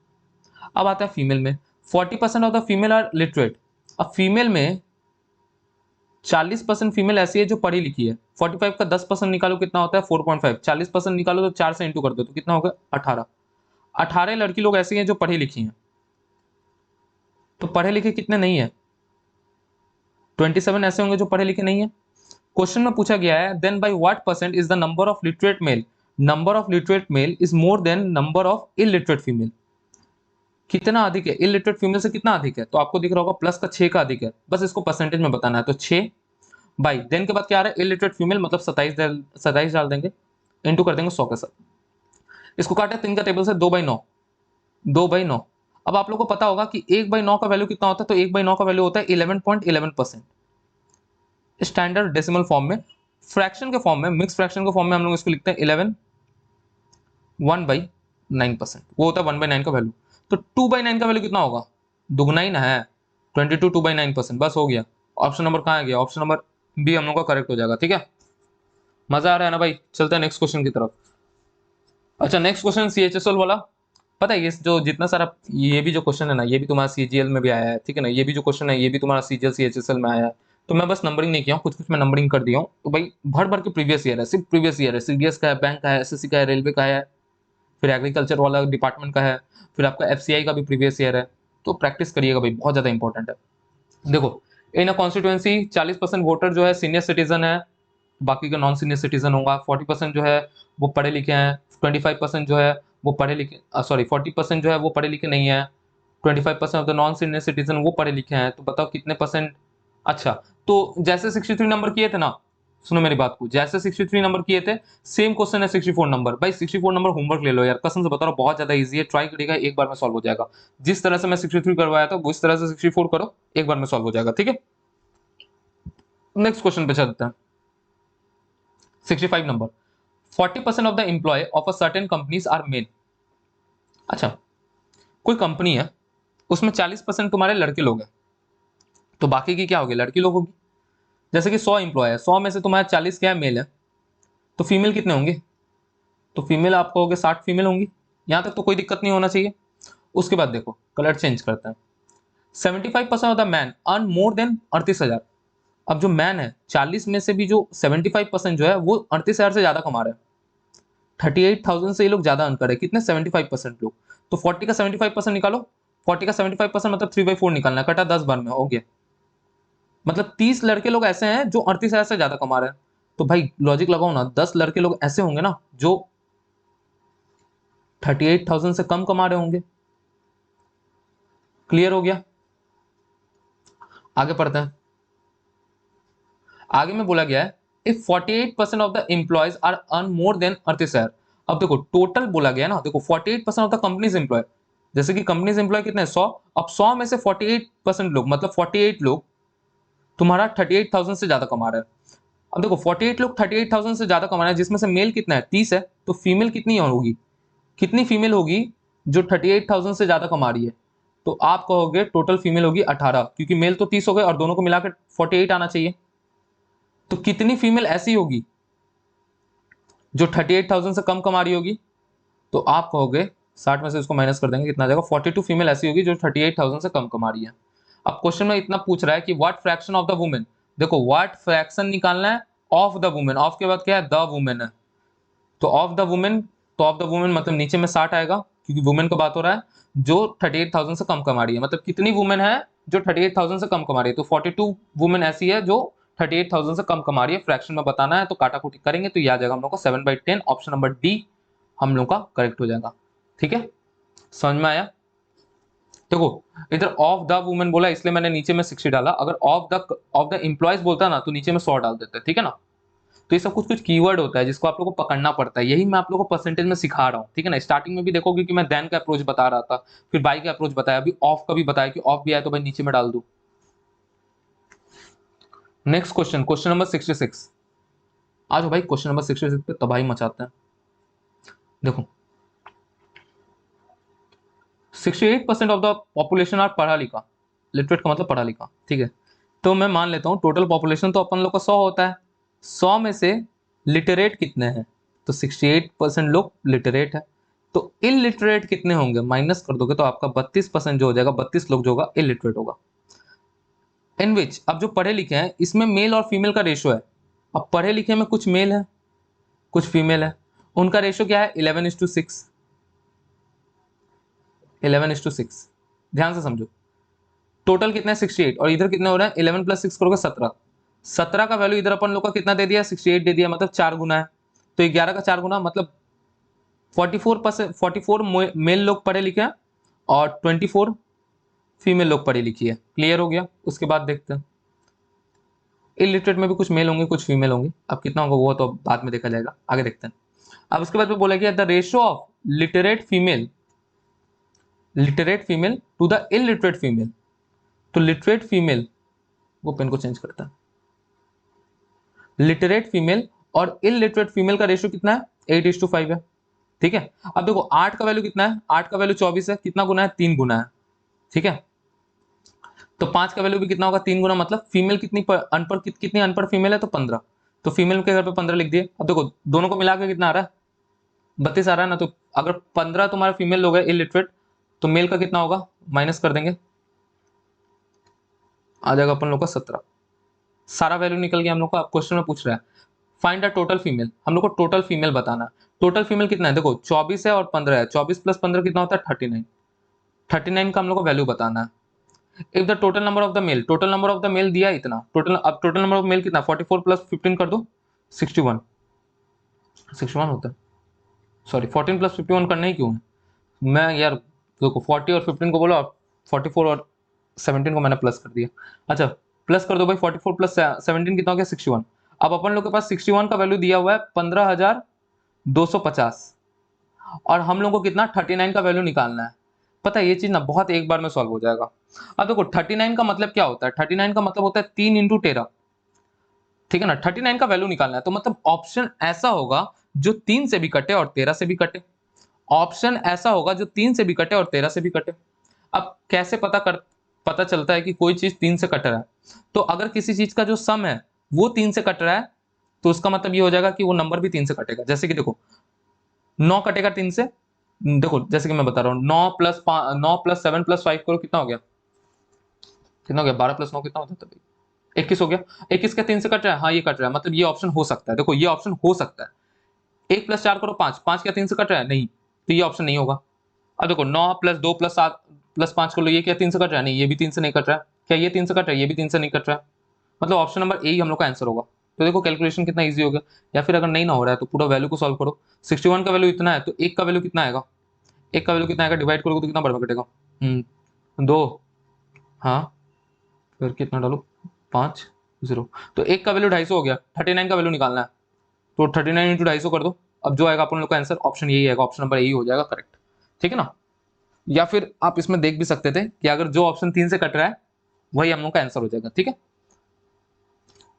अब आता है फीमेल में, 40% of the female are literate. अब फीमेल में 40% फीमेल ऐसी है जो पढ़ी लिखी है। 45 का 10% निकालो कितना होता है 4.5, 40% निकालो तो 4 से इंटू कर दो तो कितना होगा 18। 18 लड़की लोग ऐसी हैं जो पढ़ी लिखी हैं, तो पढ़े लिखे कितने नहीं है, 27 ऐसे होंगे जो पढ़े लिखे नहीं है। क्वेश्चन में पूछा गया है then by what percent is the number of literate male, number of literate male is more than number of illiterate female. कितना अधिक है, इलिटरेट फीमेल से कितना अधिक है, तो आपको दिख रहा होगा प्लस का 6 का अधिक है, बस इसको परसेंटेज में बताना है। तो 6 बाई देन के बाद क्या आ रहा है, इलिटरेट फीमेल मतलब 27 डाल देंगे, इंटू कर देंगे 100 के साथ। इसको काटे 3 का टेबल से, 2/9, 2/9। अब आप लोग को पता होगा कि 1/9 का वैल्यू कितना होता है, तो 1/9 का वैल्यू होता है 11.11%। स्टैंडर्ड डेसिमल फॉर्म में, फ्रैक्शन के फॉर्म में, मिक्स फ्रैक्शन के फॉर्म में हम लोग इसको लिखते हैं 11 1/9%, वो होता है 1/9 का वैल्यू। तो 2/9 का वैल्यू कितना होगा, दुगना ही ना है, 22 2/9%, बस हो गया। ऑप्शन नंबर कहाँ गया, ऑप्शन नंबर बी हम लोग का करेक्ट हो जाएगा। ठीक है, मजा आ रहा है ना भाई, चलते हैं नेक्स्ट क्वेश्चन की तरफ। अच्छा नेक्स्ट क्वेश्चन सीएचएसएल वाला, पता है ये जो जितना सारा ये भी जो क्वेश्चन है ना, ये भी तुम्हारा सीजीएल में भी आया है, ठीक है ना, ये भी जो क्वेश्चन है ये भी तुम्हारा सीजीएल सीएचएसएल में आया है। तो मैं बस नंबरिंग नहीं किया हूँ, कुछ कुछ मैं नंबरिंग कर दिया हूँ। तो भाई भर भर के प्रीवियस ईयर है, सिर्फ प्रीवियस ईयर है, सीडीएस का है, बैंक का है, एसएससी का है, रेलवे का है, फिर एग्रीकल्चर वाला डिपार्टमेंट का है, फिर आपका एफसीआई का भी प्रीवियस ईयर है। तो प्रैक्टिस करिएगा भाई, बहुत ज्यादा इंपॉर्टेंट है। देखो इन अ कॉन्स्टिट्यूएंसी 40% वोटर जो है सीनियर सिटीजन है, बाकी का नॉन सीनियर सिटीजन होगा। 40% जो है वो पढ़े लिखे हैं, 25% जो है वो पढ़े लिखे, सॉरी 40% जो है वो पढ़े लिखे नहीं है, 25% of the non senior citizen वो पढ़े लिखे हैं। तो बताओ कितने परसेंट। अच्छा तो जैसे 63 नंबर किए थे ना, सुनो मेरी बात को, जैसे 63 नंबर किए थे सेम क्वेश्चन है 64 नंबर। भाई 64 नंबर होमवर्क ले लो यार, कसम से बता रहा हूं बहुत ज्यादा इजी है, ट्राई करिएगा एक बार में सॉल्व हो जाएगा। जिस तरह से मैं 63 करवाया था उस तरह से 64 करो, एक बार में सॉल्व हो जाएगा। ठीक है, नेक्स्ट क्वेश्चन पे चलते हैं। 65 number, 40% of the employ of a certain companies are male. अच्छा कोई कंपनी है उसमें 40% तुम्हारे लड़के लोग हैं, तो बाकी की क्या होगी, लड़की लोग होगी। जैसे कि 100 एम्प्लॉय है, 100 में से तुम्हारे 40 क्या है, मेल है, तो फीमेल कितने होंगे, तो फीमेल आप कहोगे 60 फीमेल होंगी। यहां तक तो कोई दिक्कत नहीं होना चाहिए। उसके बाद देखो कलर चेंज करते हैं। 75% of the man earn more than 38,000। अब जो मैन है 40 में से भी जो 75% जो है वो 38,000 से ज्यादा कमा रहे हैं। 38,000 से ये लोग ज्यादा अर्न कर रहे हैं, कितने, 75% लोग। तो 40 का 75% निकालो, 40 का 75% मतलब 3/4 निकालना है, कटा 10 बार में, हो गया। मतलब 30 लड़के लोग ऐसे हैं जो 38,000 से ज्यादा कमा रहे हैं। तो भाई लॉजिक लगाओ ना, 10 लड़के लोग ऐसे होंगे ना जो 38,000 से कम कमा रहे होंगे। क्लियर हो गया, आगे पढ़ते हैं। आगे में बोला गया है if 48% of the employees are earn more than 38,000। अब देखो टोटल बोला गया ना, देखो 48% ऑफ द कंपनीज एम्प्लॉय, जैसे कि कंपनीज एम्प्लॉय कितने, 100। अब 100 में से 48% लोग मतलब 48 लोग तुम्हारा 38,000 से ज्यादा कमा रहे हैं। अब देखो 48 लोग 38,000 से ज्यादा कमा रहे हैं, जिसमें से मेल कितना है, 30 है, तो फीमेल कितनी होगी, कितनी फीमेल होगी जो 38,000 से ज्यादा कमा रही है। तो आप कहोगे टोटल फीमेल होगी 18, क्योंकि मेल तो 30 हो गए और दोनों को मिलाकर 48 आना चाहिए। तो कितनी फीमेल ऐसी होगी जो 38,000 से कम कमा रही होगी, तो आप कहोगे 60 में से इसको माइनस कर देंगे, कितना आ जाएगा, 42 फीमेल ऐसी होगी जो 38,000 से कम कमा रही है। अब क्वेश्चन में इतना पूछ रहा है कि what fraction of the women, देखो व्हाट फ्रैक्शन निकालना है ऑफ द वुमेन, ऑफ के बाद क्या है, द वुमेन है, तो ऑफ द वुमेन, तो ऑफ द वुमेन मतलब नीचे में 60 आएगा, क्योंकि वुमेन का बात हो रहा है जो 38,000 से कम कमा रही है। मतलब कितनी वुमेन है जो 38,000 से कम कमा रही है, तो 42 वुमेन ऐसी है जो 38,000 से कम कमा रही है। फ्रैक्शन में बताना है तो काटाकुटी करेंगे तो ये आ जाएगा हम लोग को 7/10, ऑप्शन नंबर डी हम लोग का करेक्ट हो जाएगा। ठीक है, समझ में आया। देखो इधर ऑफ द वुमेन बोला इसलिए मैंने नीचे में 60 डाला, अगर ऑफ द एम्प्लॉयज बोलता ना तो नीचे में 100 डाल देते, ठीक है ना। तो ये सब कुछ कुछ कीवर्ड होता है जिसको आप लोगों को पकड़ना पड़ता है, यही मैं आप लोगों को परसेंटेज में सिखा रहा हूँ, ठीक है ना। स्टार्टिंग में भी देखोगे कि मैं देन का अप्रोच बता रहा था, फिर बाई का अप्रोच बताया, अभी ऑफ का भी बताया कि ऑफ भी आया तो भाई नीचे में डाल दो। Next question, question number 66। आज भाई क्वेश्चन नंबर 66 पे तबाही मचाते हैं। देखो 68% ऑफ द पॉपुलेशन आर पढ़ा लिखा, लिटरेट का मतलब पढ़ा लिखा, ठीक है। तो मैं मान लेता हूँ टोटल पॉपुलेशन तो अपन लोग का 100 होता है, 100 में से लिटरेट कितने हैं, तो 68% लोग लिटरेट है। तो इलिटरेट कितने होंगे, माइनस कर दोगे तो आपका 32% जो हो जाएगा, 32 लोग जो होगा इलिटरेट होगा। इन विच, अब जो पढ़े लिखे हैं इसमें मेल और फीमेल का रेशो है। अब पढ़े लिखे में कुछ मेल है कुछ फीमेल है, उनका रेशो क्या है, 11:6, 11:6। ध्यान से समझो, टोटल कितना है 68 और इधर कितना हो रहा है 11 + 6 करोगे 17, 17 का वैल्यू इधर अपन लोग का कितना दे दिया, 68 दे दिया, मतलब 4 गुना है। तो 11 का 4 गुना मतलब 44% 44 मेल लोग पढ़े लिखे हैं और 24 फीमेल लोग पढ़ी लिखी है। क्लियर हो गया। उसके बाद देखते हैं, इलिटरेट में भी कुछ मेल होंगे कुछ फीमेल होंगे, अब कितना होगा वो तो बाद में देखा जाएगा, आगे देखते हैं। अब उसके बाद में बोला गया the ratio of literate female to the illiterate female. तो लिटरेट फीमेल, वो पेन को चेंज करता है, लिटरेट फीमेल और इलिटरेट फीमेल का रेशियो कितना है, 8:5 है। ठीक है। अब देखो 8 का वैल्यू कितना है, 8 का वैल्यू 24 है, कितना गुना है, 3 गुना है। ठीक है। तो 5 का वैल्यू भी कितना होगा, 3 गुना, मतलब फीमेल कितनी अनपढ़ फीमेल है, तो 15। तो फीमेल के घर पे 15 लिख दिए। अब देखो दोनों को मिला के कितना आ रहा है, 32 आ रहा है ना। तो अगर 15 तुम्हारे फीमेल लोग है इलिटरेट, तो मेल का कितना होगा, माइनस कर देंगे, आ जाएगा अपन लोग का 17। सारा वैल्यू निकल गया हम लोग को। अब क्वेश्चन में पूछ रहा है फाइंड द टोटल फीमेल, हम लोग को टोटल फीमेल बताना है। टोटल फीमेल कितना है, देखो 24 है और 15 है, 24 प्लस 15 कितना होता है, 39। 39 का हम लोग को वैल्यू बताना है। If the total number of the male, total number of the male दिया इतना, टोटल, अब टोटल नंबर ऑफ मेल कितना, 44 प्लस 15 कर दो, 61। 61 होता है, सॉरी 14 प्लस 51 करना ही क्यों है, मैं यार देखो 40 और 15 को बोलो, 44 और 17 को मैंने प्लस कर दिया। अच्छा प्लस कर दो भाई, 44 प्लस 17 कितना हो गया, 61। अब अपन लोग के पास 61 का वैल्यू दिया हुआ है 15,250, और हम लोग को कितना 39 का वैल्यू निकालना है। पता है ये चीज ना बहुत एक बार में सॉल्व हो जाएगा। अब देखो 39 का मतलब क्या होता है, 39 का मतलब होता है 3 × 13। ठीक है ना, 39 का वैल्यू निकालना है, तो मतलब ऑप्शन ऐसा होगा जो 3 से भी कटे और 13 से भी कटे। ऑप्शन ऐसा होगा जो 3 से भी कटे और 13 से भी कटे। अब कैसे पता चलता है कि कोई चीज 3 से कट रहा है, तो अगर किसी चीज का जो सम है वो 3 से कट रहा है, तो उसका मतलब ये हो जाएगा कि वो नंबर भी 3 से कटेगा। जैसे कि देखो 9 कटेगा 3 से, देखो जैसे कि मैं बता रहा हूँ, 9 + 7 + 5 करो, कितना हो गया, कितना हो गया, 12 + 9 कितना होता है, तभी 21 हो गया। 21 का 3 से कट रहा है, हाँ ये कट रहा है, मतलब ये ऑप्शन हो सकता है। देखो ये ऑप्शन हो सकता है। 1 + 4 करो 5, 5 क्या 3 से कट रहा है, नहीं, तो ये ऑप्शन नहीं होगा। अब देखो 9 + 2 + 7 + 5 कर लो, ये क्या 3 से कट रहा है, नहीं ये भी 3 से नहीं कट रहा है। क्या ये 3 से कट रहा है, ये भी 3 से नहीं कट रहा है। मतलब ऑप्शन नंबर ए ही हम लोग का आंसर होगा। तो देखो कैलकुलेशन कितना इजी हो गया। या फिर अगर नहीं ना हो रहा है तो पूरा वैल्यू को सॉल्व करो। 61 का वैल्यू इतना है, तो एक का वैल्यू कितना आएगा, एक का वैल्यू कितना आएगा, डिवाइड करोगे तो कितना बराबर कटेगा, 2, हाँ फिर कितना डालो, 5, 0। तो एक का वैल्यू 250 हो गया, 39 का वैल्यू निकालना है, तो 39 × 250 कर दो। अब जो आएगा अपन लोग का आंसर ऑप्शन यही आएगा, ऑप्शन नंबर यही हो जाएगा करेक्ट। ठीक है ना। या फिर आप इसमें देख भी सकते थे कि अगर जो ऑप्शन 3 से कट रहा है वही हम लोग का आंसर हो जाएगा। ठीक है।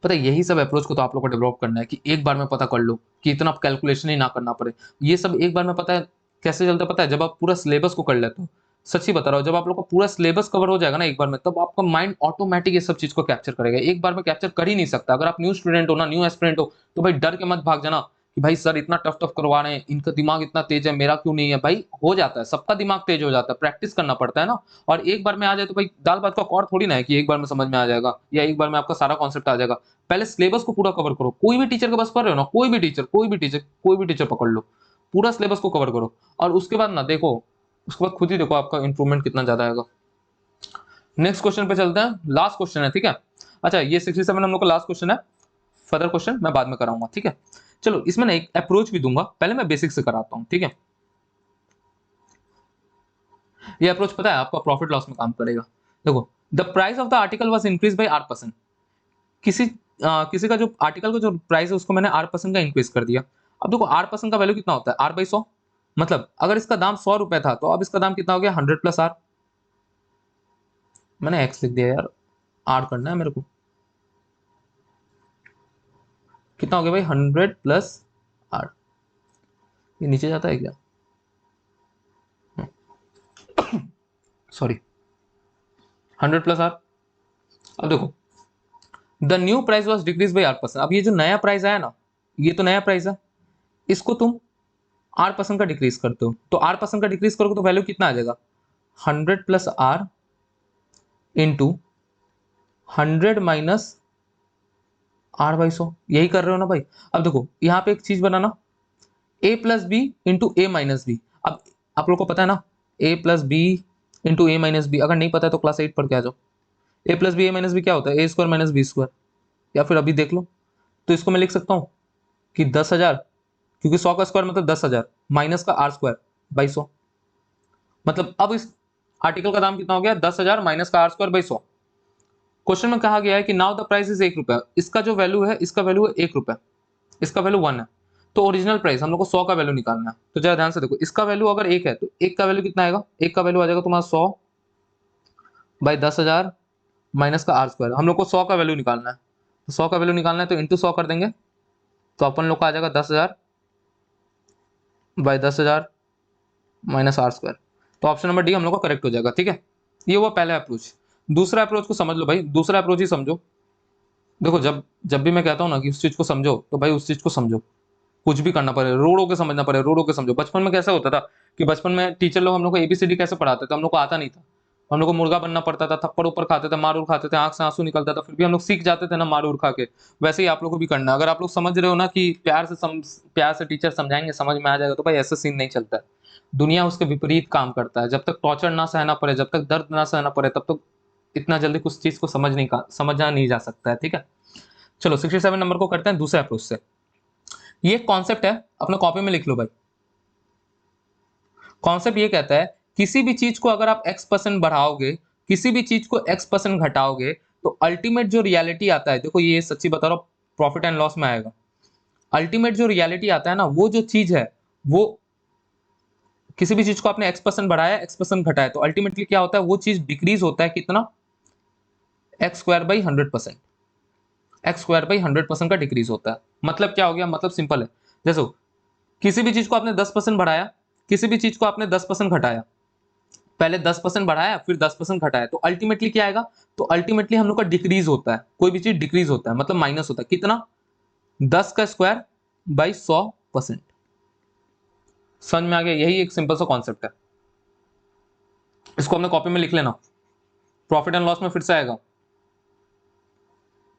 पता है यही सब अप्रोच को तो आप लोग को डेवलप करना है कि एक बार में पता कर लो, कि इतना कैलकुलेशन ही ना करना पड़े। ये सब एक बार में पता है कैसे चलता है, पता है जब आप पूरा सिलेबस को कर लेते हो। सच्ची बता रहा हूँ, जब आप लोग का पूरा सिलेबस कवर हो जाएगा ना एक बार में, तब आपका माइंड ऑटोमेटिक ये सब चीज को कैप्चर करेगा। एक बार में कैप्चर कर ही नहीं सकता। अगर आप न्यू स्टूडेंट हो ना, न्यू एस्पिरेंट हो, तो भाई डर के मत भाग जाना कि भाई सर इतना टफ टफ करवा रहे हैं, इनका दिमाग इतना तेज है, मेरा क्यों नहीं है। भाई हो जाता है, सबका दिमाग तेज हो जाता है, प्रैक्टिस करना पड़ता है ना। और एक बार में आ जाए तो भाई दाल भात का कौर थोड़ी ना है कि एक बार में समझ में आ जाएगा या एक बार में आपका सारा कॉन्सेप्ट आ जाएगा। पहले सिलेबस को पूरा कवर करो। कोई भी टीचर के बस पढ़ रहे हो ना, कोई भी टीचर पकड़ लो, पूरा सिलेबस को कवर करो, और उसके बाद ना देखो, उसके बाद खुद ही देखो आपका इंप्रूवमेंट कितना ज्यादा आएगा। नेक्स्ट क्वेश्चन पे चलते हैं, लास्ट क्वेश्चन है। ठीक है। अच्छा ये 67 हम लोग का लास्ट क्वेश्चन है, फर्दर क्वेश्चन मैं बाद में कराऊंगा। ठीक है। चलो इसमें ना एक अप्रोच भी दूंगा, पहले मैं बेसिक से कराता हूँ। ठीक है। ये अप्रोच पता है आपका प्रॉफिट लॉस में काम करेगा। देखो the price of the article was increase by R%। किसी किसी का जो आर्टिकल का जो प्राइस है उसको मैंने R% का इंक्रीज कर दिया। अब देखो R% का वैल्यू कितना होता है, R/100। मतलब अगर इसका दाम 100 रुपए था, तो अब इसका दाम कितना हो गया, 100 + R। मैंने X लिख दिया यार, R करना है मेरे को। कितना हो गया भाई, 100 + R। ये नीचे जाता है क्या, सॉरी, 100 + R। अब देखो the new price was decrease by R%। अब ये जो नया प्राइस आया ना, ये तो नया प्राइस है, इसको तुम R% का डिक्रीज करते हो, तो R% का डिक्रीज करोगे तो वैल्यू कितना आ जाएगा, 100 + R इंटू 100 - R/100। यही कर रहे हो ना भाई। अब देखो यहाँ पे एक चीज बनाना, A + B into A - B। अब आप लोग को पता है ना, A + B into A - B। अगर नहीं पता है तो क्लास 8 पढ़ के आ जाओ। A + B A - B क्या होता है, A² - B²। या फिर अभी देख लो, तो इसको मैं लिख सकता हूँ कि 10,000, क्योंकि 100 का स्क्वायर मतलब 10,000, माइनस का R² 2200। मतलब अब इस आर्टिकल का दाम कितना हो गया 10,000 माइनस का r² / 100। क्वेश्चन में कहा गया है कि नाउ द प्राइस इज 1 रुपया, इसका जो वैल्यू है इसका वैल्यू है 1 रुपया, इसका वैल्यू 1 है, तो ओरिजिनल प्राइस हम लोग को 100 का वैल्यू निकालना है। तो जरा ध्यान से देखो, इसका वैल्यू अगर 1 है तो 1 का वैल्यू कितना आएगा, 1 का वैल्यू आ जाएगा तुम्हारा 100/10,000 माइनस का r²। हम लोग को 100 का वैल्यू निकालना है, तो 100 का वैल्यू निकालना है तो इंटू 100 कर देंगे, तो अपन लोग का आ जाएगा 10,000/10,000 माइनस r²। तो ऑप्शन नंबर डी हम लोग का करेक्ट हो जाएगा। ठीक है, ये हुआ पहला अप्रोच। दूसरा अप्रोच को समझ लो भाई, दूसरा अप्रोच ही समझो। देखो जब जब भी मैं कहता हूँ ना कि उस चीज को समझो, तो भाई उस चीज को समझो, कुछ भी करना पड़े, रो रो के समझना पड़े, रो रो के समझो। बचपन में कैसा होता था कि बचपन में टीचर लोग हम लोग को एबीसीडी कैसे पढ़ाते थे, हम लोग को आता नहीं था, हम लोग को मुर्गा बनना पड़ता था, थप्पड़ ऊपर खाते थे, मार उर खाते थे, आंख से आंसू निकलता था, फिर भी हम लोग सीख जाते थे ना मार उर खा के। वैसे ही आप लोग को भी करना है। अगर आप लोग समझ रहे हो ना कि प्यार से टीचर समझाएंगे समझ में आ जाएगा, तो भाई ऐसा सीन नहीं चलता है। दुनिया उसके विपरीत काम करता है। जब तक टॉर्चर ना सहना पड़े, जब तक दर्द ना सहना पड़े, तब तक इतना जल्दी कुछ चीज को समझा नहीं जा सकता है। ठीक है, चलो 67 नंबर को करते हैं दूसरे अप्रोच से। ये कॉन्सेप्ट है, अपने कॉपी में लिख लो भाई। कॉन्सेप्ट ये कहता है किसी भी चीज को अगर आप x% बढ़ाओगे, किसी भी चीज को x% घटाओगे, तो अल्टीमेट जो रियलिटी आता है, देखो ये सच्ची बता रहा हूं, प्रॉफिट एंड लॉस में आएगा। अल्टीमेट जो रियलिटी आता है ना, वो जो चीज है, वो किसी भी चीज को आपने x% बढ़ाया, x% घटाया, तो अल्टीमेटली क्या होता है, वो चीज डिक्रीज होता है कितना, x² / 100%। x² / 100% का डिक्रीज होता है। मतलब क्या हो गया, मतलब सिंपल है। जैसे किसी भी चीज को आपने 10% बढ़ाया, किसी भी चीज को आपने 10% घटाया, पहले 10% बढ़ाया फिर 10% घटाया, तो अल्टीमेटली क्या आएगा, तो अल्टीमेटली हम लोग का डिक्रीज होता है। कोई भी चीज डिक्रीज होता है मतलब माइनस होता है, कितना, 10² / 100%। समझ में आ गया, यही एक सिंपल सा कॉन्सेप्ट है। इसको अपने कॉपी में लिख लेना, प्रॉफिट एंड लॉस में फिर से आएगा।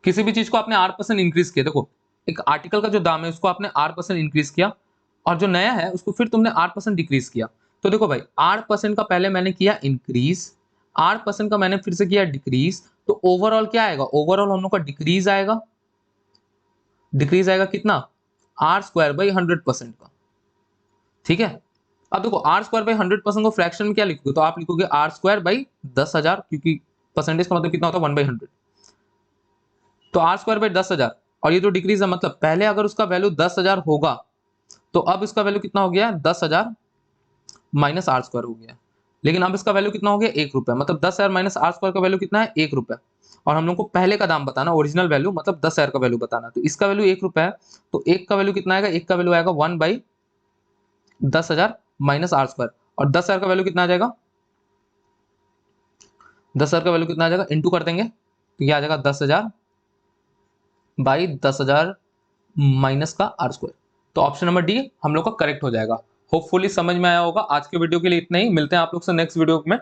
किसी भी चीज को आपने r% इंक्रीज किया, देखो एक आर्टिकल का जो दाम है उसको आपने r% इंक्रीज किया, और जो नया है उसको फिर तुमने r% डिक्रीज किया। तो देखो भाई r% का पहले मैंने किया इंक्रीज, r% का मैंने फिर से किया डिक्रीज, तो ओवरऑल क्या आएगा, ओवरऑल हम लोग का डिक्रीज आएगा। डिक्रीज आएगा कितना, r² / 100% का। ठीक है, अब देखो r² / 100% को फ्रैक्शन में क्या लिखोगे, तो आप लिखोगे r² / 10,000, क्योंकि परसेंटेज का मतलब कितना होता है 1/100। तो r² / 10,000, और ये जो डिक्रीज है मतलब पहले अगर उसका वैल्यू 10,000 होगा, तो अब इसका वैल्यू कितना हो गया, 10,000 माइनस r² हो गया। लेकिन अब इसका वैल्यू कितना हो गया, 1 रुपया, मतलब 10,000 माइनस r² का वैल्यू कितना है, 1 रुपया। और हम लोग को पहले का दाम बताना, ओरिजिनल वैल्यू मतलब 10,000 का वैल्यू बताना, तो इसका वैल्यू 1 रुपया है, तो 1 का वैल्यू कितना आएगा, 1 का वैल्यू आएगा 1/10,000 माइनस r², और 10,000 का वैल्यू कितना आ जाएगा, 10,000 का वैल्यू कितना आ जाएगा, इंटू कर देंगे, तो ये आ जाएगा 10,000/10,000 माइनस का r²। तो ऑप्शन नंबर डी हम लोग का करेक्ट हो जाएगा। होपफुली समझ में आया होगा। आज के वीडियो के लिए इतना ही, मिलते हैं आप लोग से नेक्स्ट वीडियो में।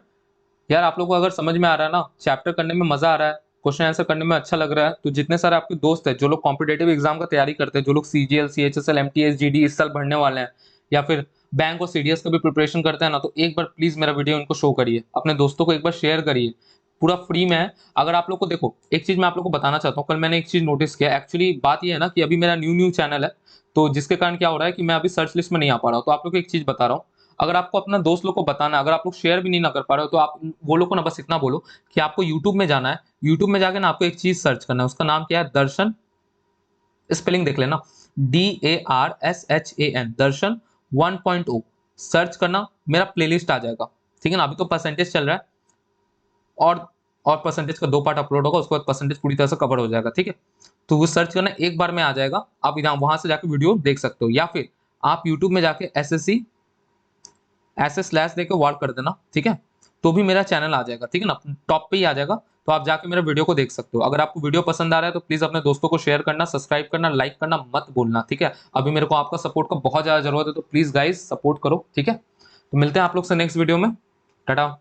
यार आप लोग को अगर समझ में आ रहा है ना, चैप्टर करने में मजा आ रहा है, क्वेश्चन आंसर करने में अच्छा लग रहा है, तो जितने सारे आपके दोस्त हैं जो लोग कॉम्पिटेटिव एग्जाम का तैयारी करते हैं, जो लोग सीजीएल, सीएचएसएल, एमटीएस, जीडी इस साल भरने वाले हैं, या फिर बैंक और सीडीएस का भी प्रिपरेशन करते हैं ना, तो एक बार प्लीज मेरा वीडियो इनको शो करिए, अपने दोस्तों को एक बार शेयर करिए, पूरा फ्री में है। अगर आप लोग को, देखो एक चीज मैं आप लोग को बताना चाहता हूँ, कल मैंने एक चीज नोटिस किया। एक्चुअली बात ये है ना कि अभी मेरा न्यू चैनल है, तो जिसके कारण क्या हो रहा है कि मैं अभी सर्च लिस्ट में नहीं आ पा रहा हूँ। तो आप लोग को एक चीज बता रहा हूँ, अगर आपको अपना दोस्त लोग को बताना, अगर आप लोग शेयर भी नहीं ना कर पा रहे हो, तो आप वो लोग को ना बस इतना बोलो कि आपको यूट्यूब में जाना है, यूट्यूब में जाके ना आपको एक चीज सर्च करना है, उसका नाम क्या है, दर्शन, स्पेलिंग देख लेना, DARSHAN, दर्शन 1.0 सर्च करना, मेरा प्लेलिस्ट आ जाएगा। ठीक है ना, अभी तो परसेंटेज चल रहा है, और परसेंटेज का 2 पार्ट अपलोड होगा, उसके बाद परसेंटेज पूरी तरह से कवर हो जाएगा। ठीक है, तो वो सर्च करना, एक बार में आ जाएगा, आप वहां से जाके वीडियो देख सकते हो, या फिर आप यूट्यूब में जाके SSC ऐसे स्लैश देके वॉल कर देना। ठीक है, तो भी मेरा चैनल आ जाएगा। ठीक है ना, टॉप पे ही आ जाएगा, तो आप जाके मेरा वीडियो को देख सकते हो। अगर आपको वीडियो पसंद आ रहा है तो प्लीज अपने दोस्तों को शेयर करना, सब्सक्राइब करना, लाइक करना मत भूलना। ठीक है, अभी मेरे को आपका सपोर्ट का बहुत ज्यादा जरूरत है, तो प्लीज गाइस सपोर्ट करो। ठीक है, तो मिलते हैं आप लोग से नेक्स्ट वीडियो में। टाटा।